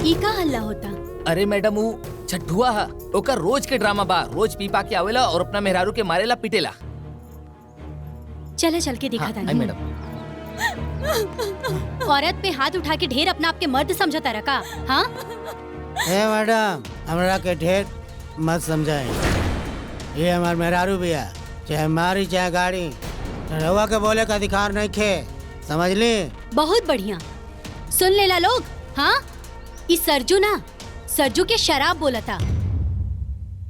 ई का हल्ला होता? अरे मैडम वो छठुआ है, ओकर रोज के ड्रामा बा। रोज पी पा के आवेला और अपना मेहरारू के मारेला पिटेला। चले चल के दिखा था। मैडम औरत पे हाथ उठा के ढेर अपना आपके मर्द समझता रखा। हाँ ए मैडम, हमरा के ढेर मत समझाए। ये हमार मेहरारू बिया, चाहे मारी चाहे गाड़ी, रउआ के बोले का अधिकार नहीं खे, समझ ली? बहुत बढ़िया, सुन लेला लोग। हाँ इस सरजू ना, सरजू के शराब बोला था।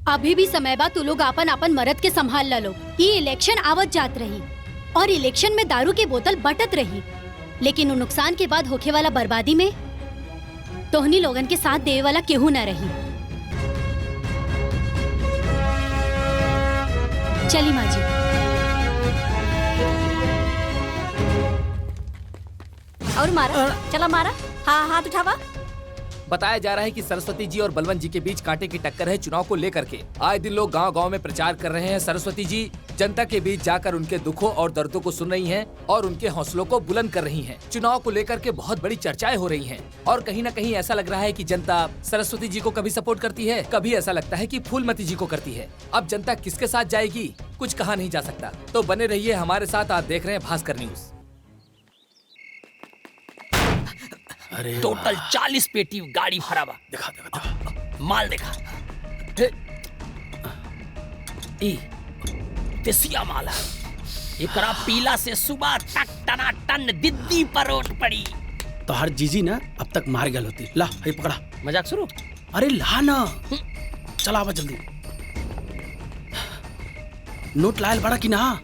अभी भी समय बा, तू लोग अपन अपन मर्द के संभाल ला लो। ये इलेक्शन आवत जात रही और इलेक्शन में दारू की बोतल बटत रही, लेकिन उन नुकसान के बाद होखे वाला बर्बादी में तोहनी लोगन के साथ देवे वाला केहू न रही। चली माँ जी। और मारा, चला मारा। हाँ हाथ उठावा। बताया जा रहा है कि सरस्वती जी और बलवंत जी के बीच कांटे की टक्कर है चुनाव को लेकर के। आए दिन लोग गांव-गांव में प्रचार कर रहे हैं। सरस्वती जी जनता के बीच जाकर उनके दुखों और दर्दों को सुन रही हैं और उनके हौसलों को बुलंद कर रही हैं। चुनाव को लेकर के बहुत बड़ी चर्चाएं हो रही हैं और कहीं न कहीं ऐसा लग रहा है कि जनता सरस्वती जी को कभी सपोर्ट करती है, कभी ऐसा लगता है कि फूलमती जी को करती है। अब जनता किसके साथ जाएगी कुछ कहा नहीं जा सकता। तो बने रहिए हमारे साथ। आप देख रहे हैं भास्कर न्यूज। अरे टोटल 40 पेटी गाड़ी भरा बा। देखा माल देखा, देसिया माल है। एकरा पीला से सुबह तक टनाटन दिद्दी परोट पड़ी। तो हर जीजी ना अब तक मार गल होती। ला ये पकड़ा। मजाक शुरू। अरे ला ना, चला आवा जल्दी। नोट लायल बड़ा की ना?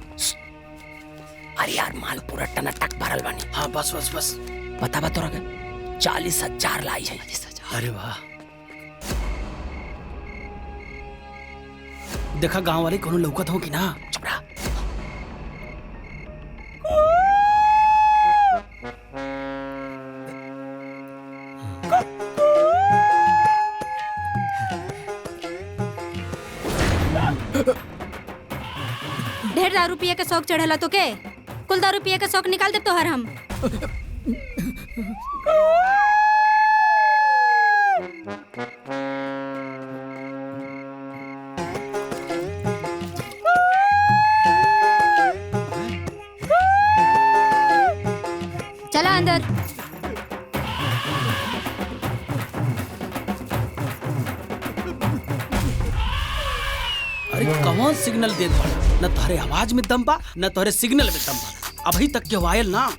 अरे यार माल पूरा टनाटक भरल बानी। हाँ बस बस बस। बता बता रहा 40,000 लाई है। अरे वाह, देखा गांव वाले कोनो लौकत हो कि ना? चुप रहा। ढेर दारू पिए के शौक चढ़ेला तो के? कुल दारू पिए के शौक निकाल दे तो हर हम। चला अंदर। अरे कौन सिग्नल दे दो? न तोहरे आवाज में दम बा, न तोहरे सिग्नल में दम बा। अभी तक के वायल ना।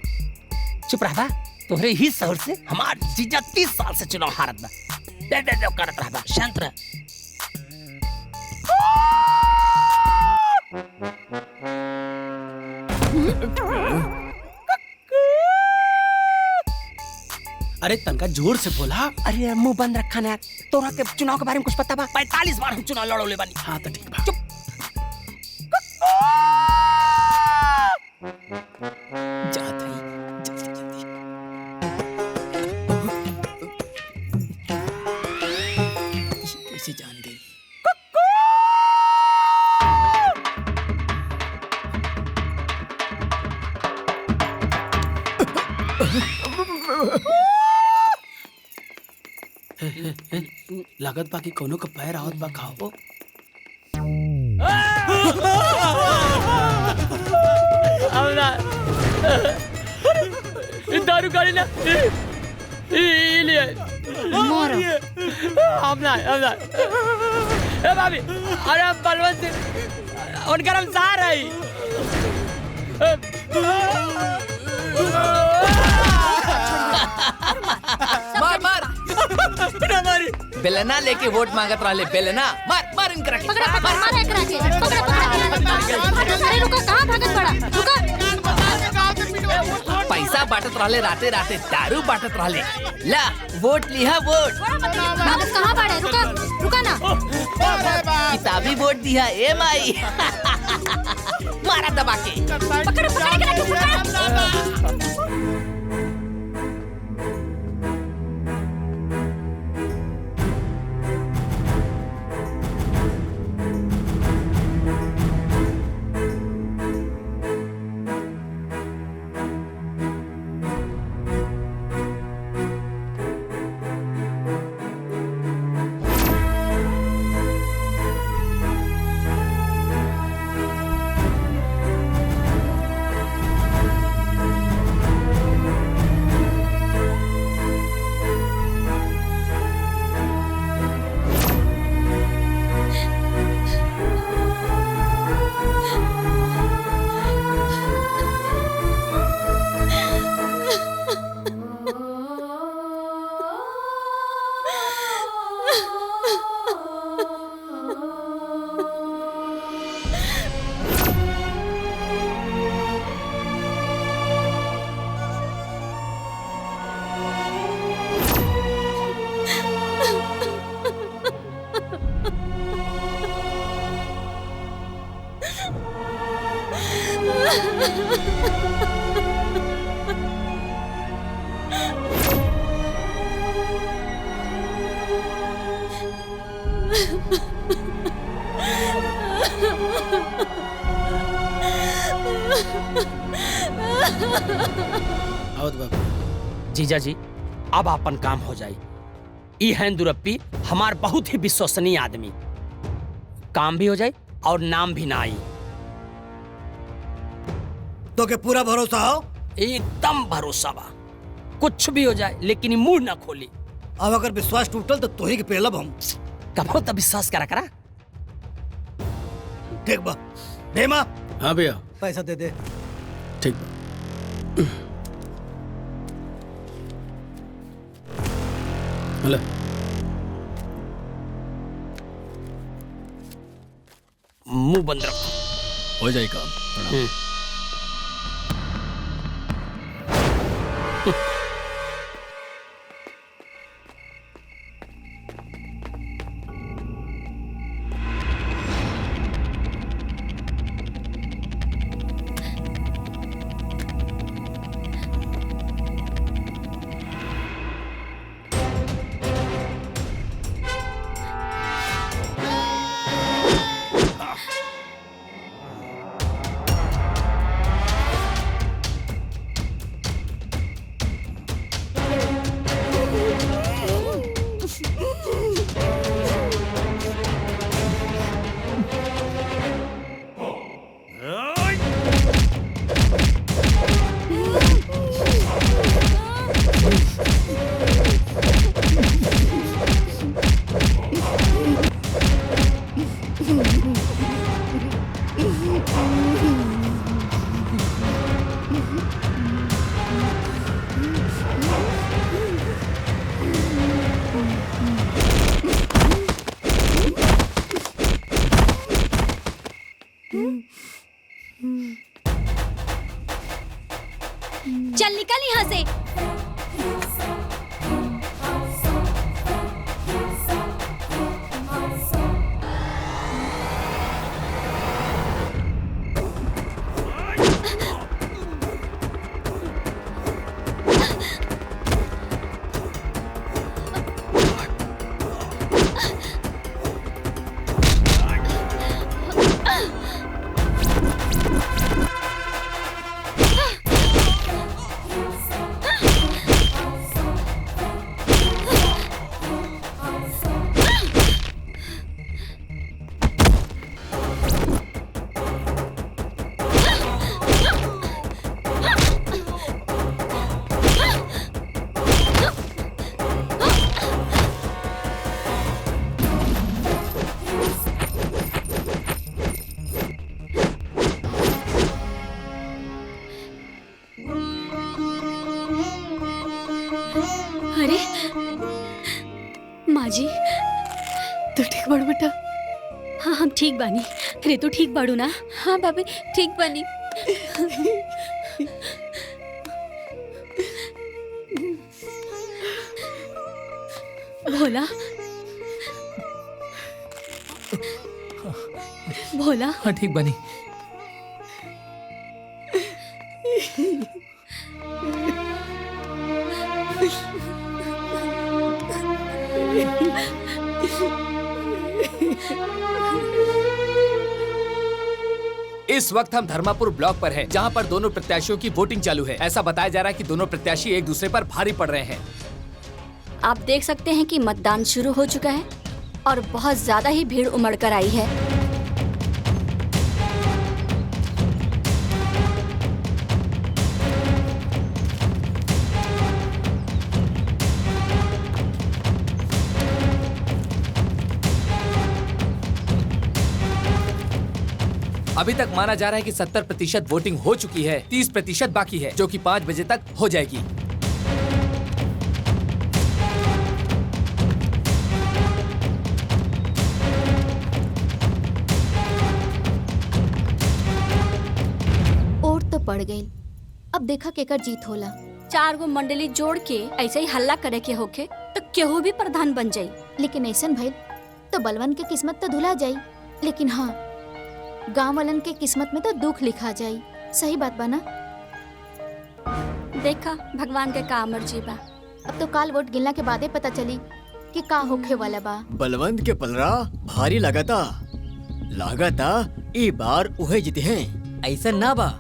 चुप रहा बा। तोहरे ही शहर से हमार जीजा 30 साल से चुनाव हारत बा। दे करत रहा बा। शांत रह। अरे तनका जोर से बोला। अरे मुंह बंद रखा ना। तोरा के चुनाव के बारे में कुछ पता बा? 45 बार हम चुनाव लड़ौले बानी। हाँ तो ठीक बा। चुप। जात है जल्दी जल्दी। कैसे जान गई? लागत बाकी कोनो का पैर आवत बा। खाओ दारू गाड़ी ना ले मोरो। ए भाभी, अरे हम बलवंत उनका हम सार है। मार मार ना मारी। बेलना लेके वोट मांगत रहा। बेलना मार मार इनकरा के। पकड़ा पकड़ा मारा एकरा के। पकड़ा पकड़ा। अरे रुको, कहां भागत बड़ा? रुको। पैसा बांटत रहले, राते राते दारू बांटत रहले। ला वोट लिहा वोट। भागत कहां बड़ा? रुका रुका ना। किताबी वोट दिया ए माई। मारा दबा के। पकड़ो पकड़ो पकड़ो। जीजा जी अब अपन काम हो जाई। ई हैं दुरप्पी हमार बहुत ही विश्वसनीय आदमी, काम भी हो जाए और नाम भी ना आई। तो के पूरा भरोसा हो? एकदम भरोसा बा, कुछ भी हो जाए लेकिन मुंह ना खोली। अब अगर विश्वास टूटल तो तोही के पेलब हम। कबो तो विश्वास करा करा। ठीक बा भेमा। हाँ भैया पैसा दे दे। ठीक बा। हेलो मुंह बंद रखो, हो जाएगा काम। चल निकल यहाँ से। अरे माँ जी, तू ठीक बाड़ू बेटा? हाँ हम ठीक बानी। रे तू ठीक बाड़ू ना? हाँ भाभी ठीक बनी। भोला भोला। हाँ ठीक बनी। इस वक्त हम धर्मापुर ब्लॉक पर हैं, जहां पर दोनों प्रत्याशियों की वोटिंग चालू है। ऐसा बताया जा रहा है कि दोनों प्रत्याशी एक दूसरे पर भारी पड़ रहे हैं। आप देख सकते हैं कि मतदान शुरू हो चुका है और बहुत ज्यादा ही भीड़ उमड़ कर आई है। अभी तक माना जा रहा है कि 70% वोटिंग हो चुकी है, 30% बाकी है, जो कि 5 बजे तक हो जाएगी। वोट तो पड़ गई, अब देखा केकर जीत होला। 4 गो मंडली जोड़ के ऐसे ही हल्ला करे के होके तो केहू भी प्रधान बन जाई। लेकिन ऐसन भइल तो बलवन के किस्मत तो धुला जाई, लेकिन हाँ गांव वालन के किस्मत में तो दुख लिखा जाई। सही बात बा ना? देखा भगवान के का मर्जी बा। अब तो काल वोट गिनला के बादे पता चली कि का होखे वाला बा। बलवंत के पलरा भारी लागता ई बार उहे जीते हैं। ऐसा ना बा,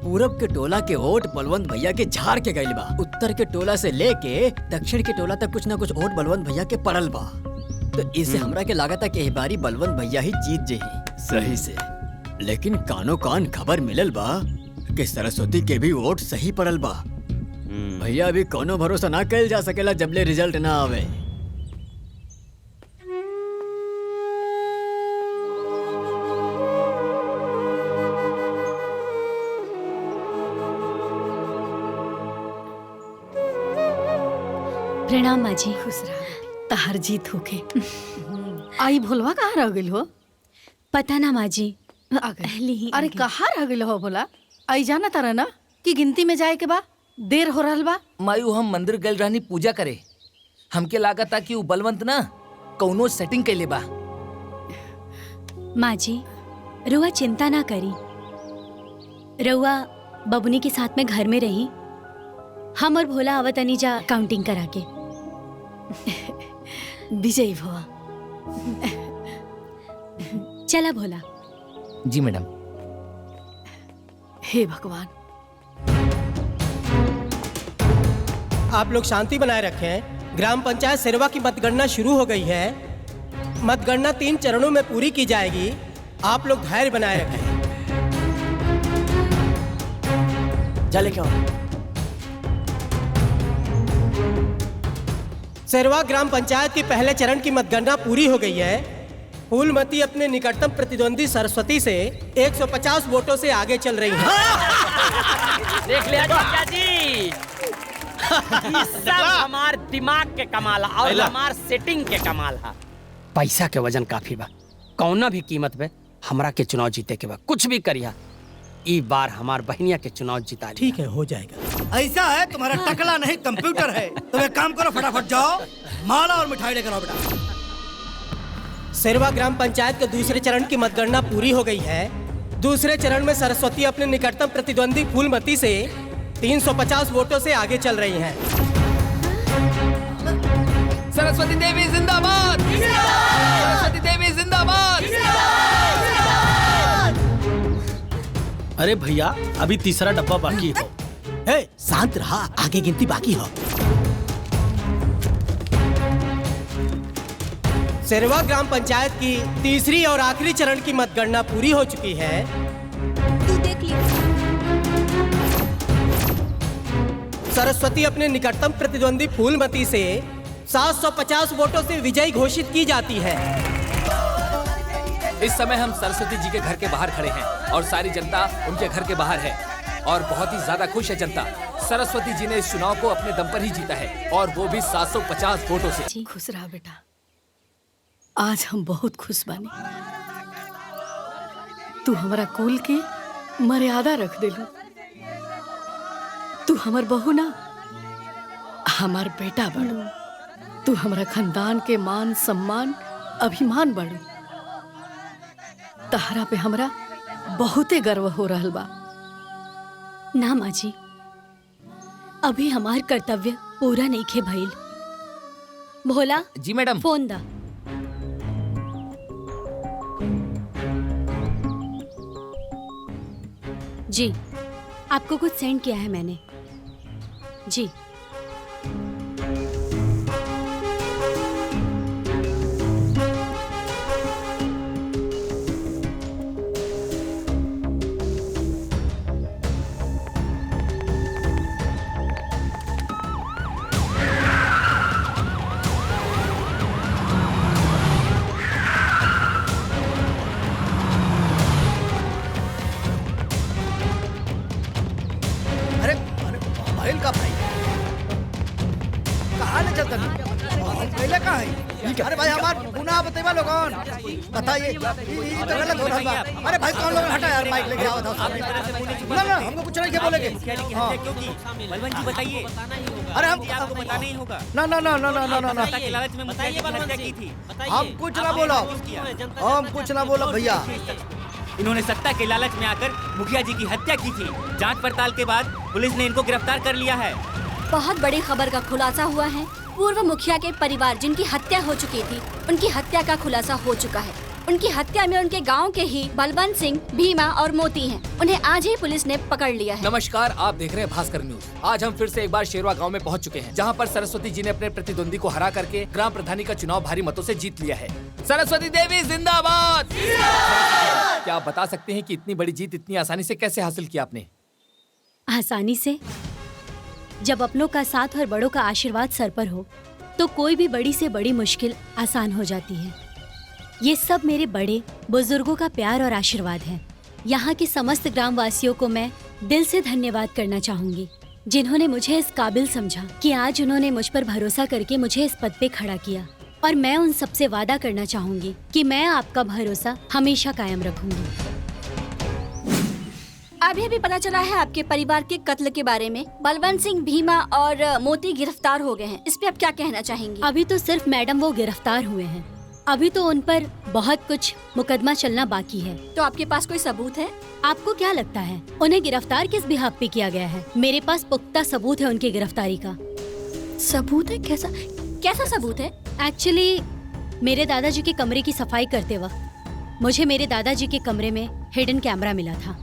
पूरब के टोला के वोट बलवंत भैया के झाड़ के गइल बा। उत्तर के टोला से लेके दक्षिण के टोला तक कुछ ना कुछ वोट बलवंत भैया के पड़ल बा। तो इससे हमरा के लागता कि एह बारी बलवंत भैया ही जीत जही सही से। लेकिन कानो कान खबर मिलल बा कि सरस्वती के भी वोट सही पड़ल बा। भैया अभी कोनो भरोसा ना कइल जा सकेला जबले रिजल्ट ना आवे। प्रणाम माँ जी। खुश रहा, तहर जीत होके। आई भोलवा कहाँ रह गई हो? पता ना माँ जी। आ गई। अरे कहाँ रह गई हो भोला? आई जाना तारा ना कि गिनती में जाए के बा देर हो रहल बा। मायू हम मंदिर गल रहनी पूजा करे, हमके लागता कि उ बलवंत ना कौनो सेटिंग कैले बा। माँ जी रुआ चिंता ना करी, रुआ बबुनी के साथ में घर में रही, हम और भोला आवत अनीजा काउंटिंग करा के। विजयी भवा। चला भोला। जी मैडम। हे भगवान। आप लोग शांति बनाए रखें। ग्राम पंचायत सेरवा की मतगणना शुरू हो गई है। मतगणना 3 चरणों में पूरी की जाएगी। आप लोग धैर्य बनाए रखें। चले क्या? सेरवा ग्राम पंचायत की पहले चरण की मतगणना पूरी हो गई है। फूलमती अपने निकटतम प्रतिद्वंदी सरस्वती से 150 वोटों से आगे चल रही है। देख लिया चाचा जी, ये सब हमार दिमाग के कमाल है और हमार सेटिंग के कमाल है। पैसा के वजन काफी बा, कौना भी कीमत पे हमरा के चुनाव जीते के बा। कुछ भी करिया, ई बार हमार बहनिया के चुनाव जिता। ठीक है, हो जाएगा। ऐसा है तुम्हारा टकला नहीं कंप्यूटर है। तुम एक काम करो, फटाफट जाओ माला और मिठाई लेकर आओ बेटा। सेरवा ग्राम पंचायत के दूसरे चरण की मतगणना पूरी हो गई है। दूसरे चरण में सरस्वती अपने निकटतम प्रतिद्वंदी फूलमती से 350 वोटों से आगे चल रही हैं। सरस्वती देवी जिंदाबाद! सरस्वती देवी जिंदाबाद! अरे भैया अभी तीसरा डब्बा बाकी हो। शांत रहा, आगे गिनती बाकी हो। सेरवा ग्राम पंचायत की तीसरी और आखिरी चरण की मतगणना पूरी हो चुकी है। तू देख ली। सरस्वती अपने निकटतम प्रतिद्वंदी फूलमती से 750 वोटों से विजयी घोषित की जाती है। इस समय हम सरस्वती जी के घर के बाहर खड़े हैं और सारी जनता उनके घर के बाहर है और बहुत ही ज्यादा खुश है जनता। सरस्वती जी ने इस चुनाव को अपने दम पर ही जीता है और वो भी 750 वोटों से। खुश रहा बेटा, आज हम बहुत खुश बानी। तू हमारा कुल के मर्यादा रख देलू। तू हमार बहू ना, हमार बेटा बड़ू। तू हमारा खानदान के मान सम्मान अभिमान बड़ू। तहरा पे हमरा बहुते गर्व हो रहल बा। ना माँ जी, अभी हमार कर्तव्य पूरा नहीं खे भइल। भोला जी मैडम। फोन दा। जी, आपको कुछ सेंड किया है मैंने। जी। अरे अरे मोबाइल का भाई कहाँ ले चलता पहले कहाँ है? अरे भाई हमार गुनाह बतेवा लोगन बताइए, ये तो गलत हो रहा है। अरे भाई कौन लोग हटा यार, माइक लेके आओ था। ना ना हमको कुछ नहीं क्या बोलेंगे। बलवंत जी बताइए। अरे हम आपको बताना ही होगा। ना ना ना ना ना ना ना ना के लालच में मुखिया जी की हत्या की थी। हम कुछ ना बोला, हम कुछ ना बोला भैया। इन्होंने सत्ता के लालच में आकर मुखिया जी की हत्या की थी। जांच पड़ताल के बाद पुलिस ने इनको गिरफ्तार कर लिया है। बहुत बड़ी खबर का खुलासा हुआ है। पूर्व मुखिया के परिवार जिनकी हत्या हो चुकी थी, उनकी हत्या का खुलासा हो चुका है। उनकी हत्या में उनके गांव के ही बलवंत सिंह, भीमा और मोती हैं। उन्हें आज ही पुलिस ने पकड़ लिया है। नमस्कार, आप देख रहे हैं भास्कर न्यूज। आज हम फिर से एक बार शेरवा गांव में पहुंच चुके हैं, जहां पर सरस्वती जी ने अपने प्रतिद्वंदी को हरा करके ग्राम प्रधानी का चुनाव भारी मतों से जीत लिया है। सरस्वती देवी जिंदाबाद। क्या आप बता सकते हैं कि इतनी बड़ी जीत इतनी आसानी से कैसे हासिल किया आपने? आसानी से? जब अपनों का साथ और बड़ों का आशीर्वाद सर पर हो तो कोई भी बड़ी से बड़ी मुश्किल आसान हो जाती है। ये सब मेरे बड़े बुजुर्गों का प्यार और आशीर्वाद है। यहाँ के समस्त ग्रामवासियों को मैं दिल से धन्यवाद करना चाहूंगी, जिन्होंने मुझे इस काबिल समझा कि आज उन्होंने मुझ पर भरोसा करके मुझे इस पद पे खड़ा किया। और मैं उन सबसे वादा करना चाहूंगी कि मैं आपका भरोसा हमेशा कायम रखूंगी। अभी अभी पता चला है आपके परिवार के कत्ल के बारे में। बलवंत सिंह, भीमा और मोती गिरफ्तार हो गए हैं। इस पे आप क्या कहना चाहेंगी? अभी तो सिर्फ मैडम वो गिरफ्तार हुए हैं। अभी तो उन पर बहुत कुछ मुकदमा चलना बाकी है। तो आपके पास कोई सबूत है? आपको क्या लगता है उन्हें गिरफ्तार किस बिहाफ पे किया गया है? मेरे पास पुख्ता सबूत है उनकी गिरफ्तारी का। सबूत है? कैसा कैसा सबूत है? एक्चुअली मेरे दादाजी के कमरे की सफाई करते वक्त मुझे मेरे दादाजी के कमरे में हिडन कैमरा मिला था।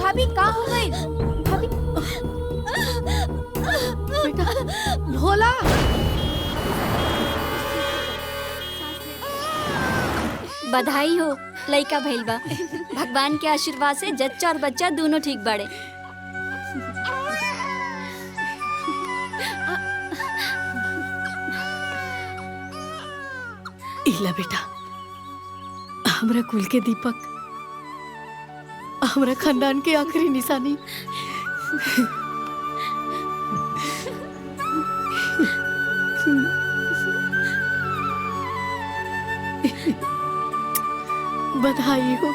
भाभी कहाँ हो गई? भाभी बेटा भोला, बधाई हो, लइका भइल बा। भगवान के आशीर्वाद से जच्चा और बच्चा दोनों ठीक बाड़े। इला बेटा, हमरा कुल के दीपक, हमरा खानदान के आखिरी निशानी। बधाई हो।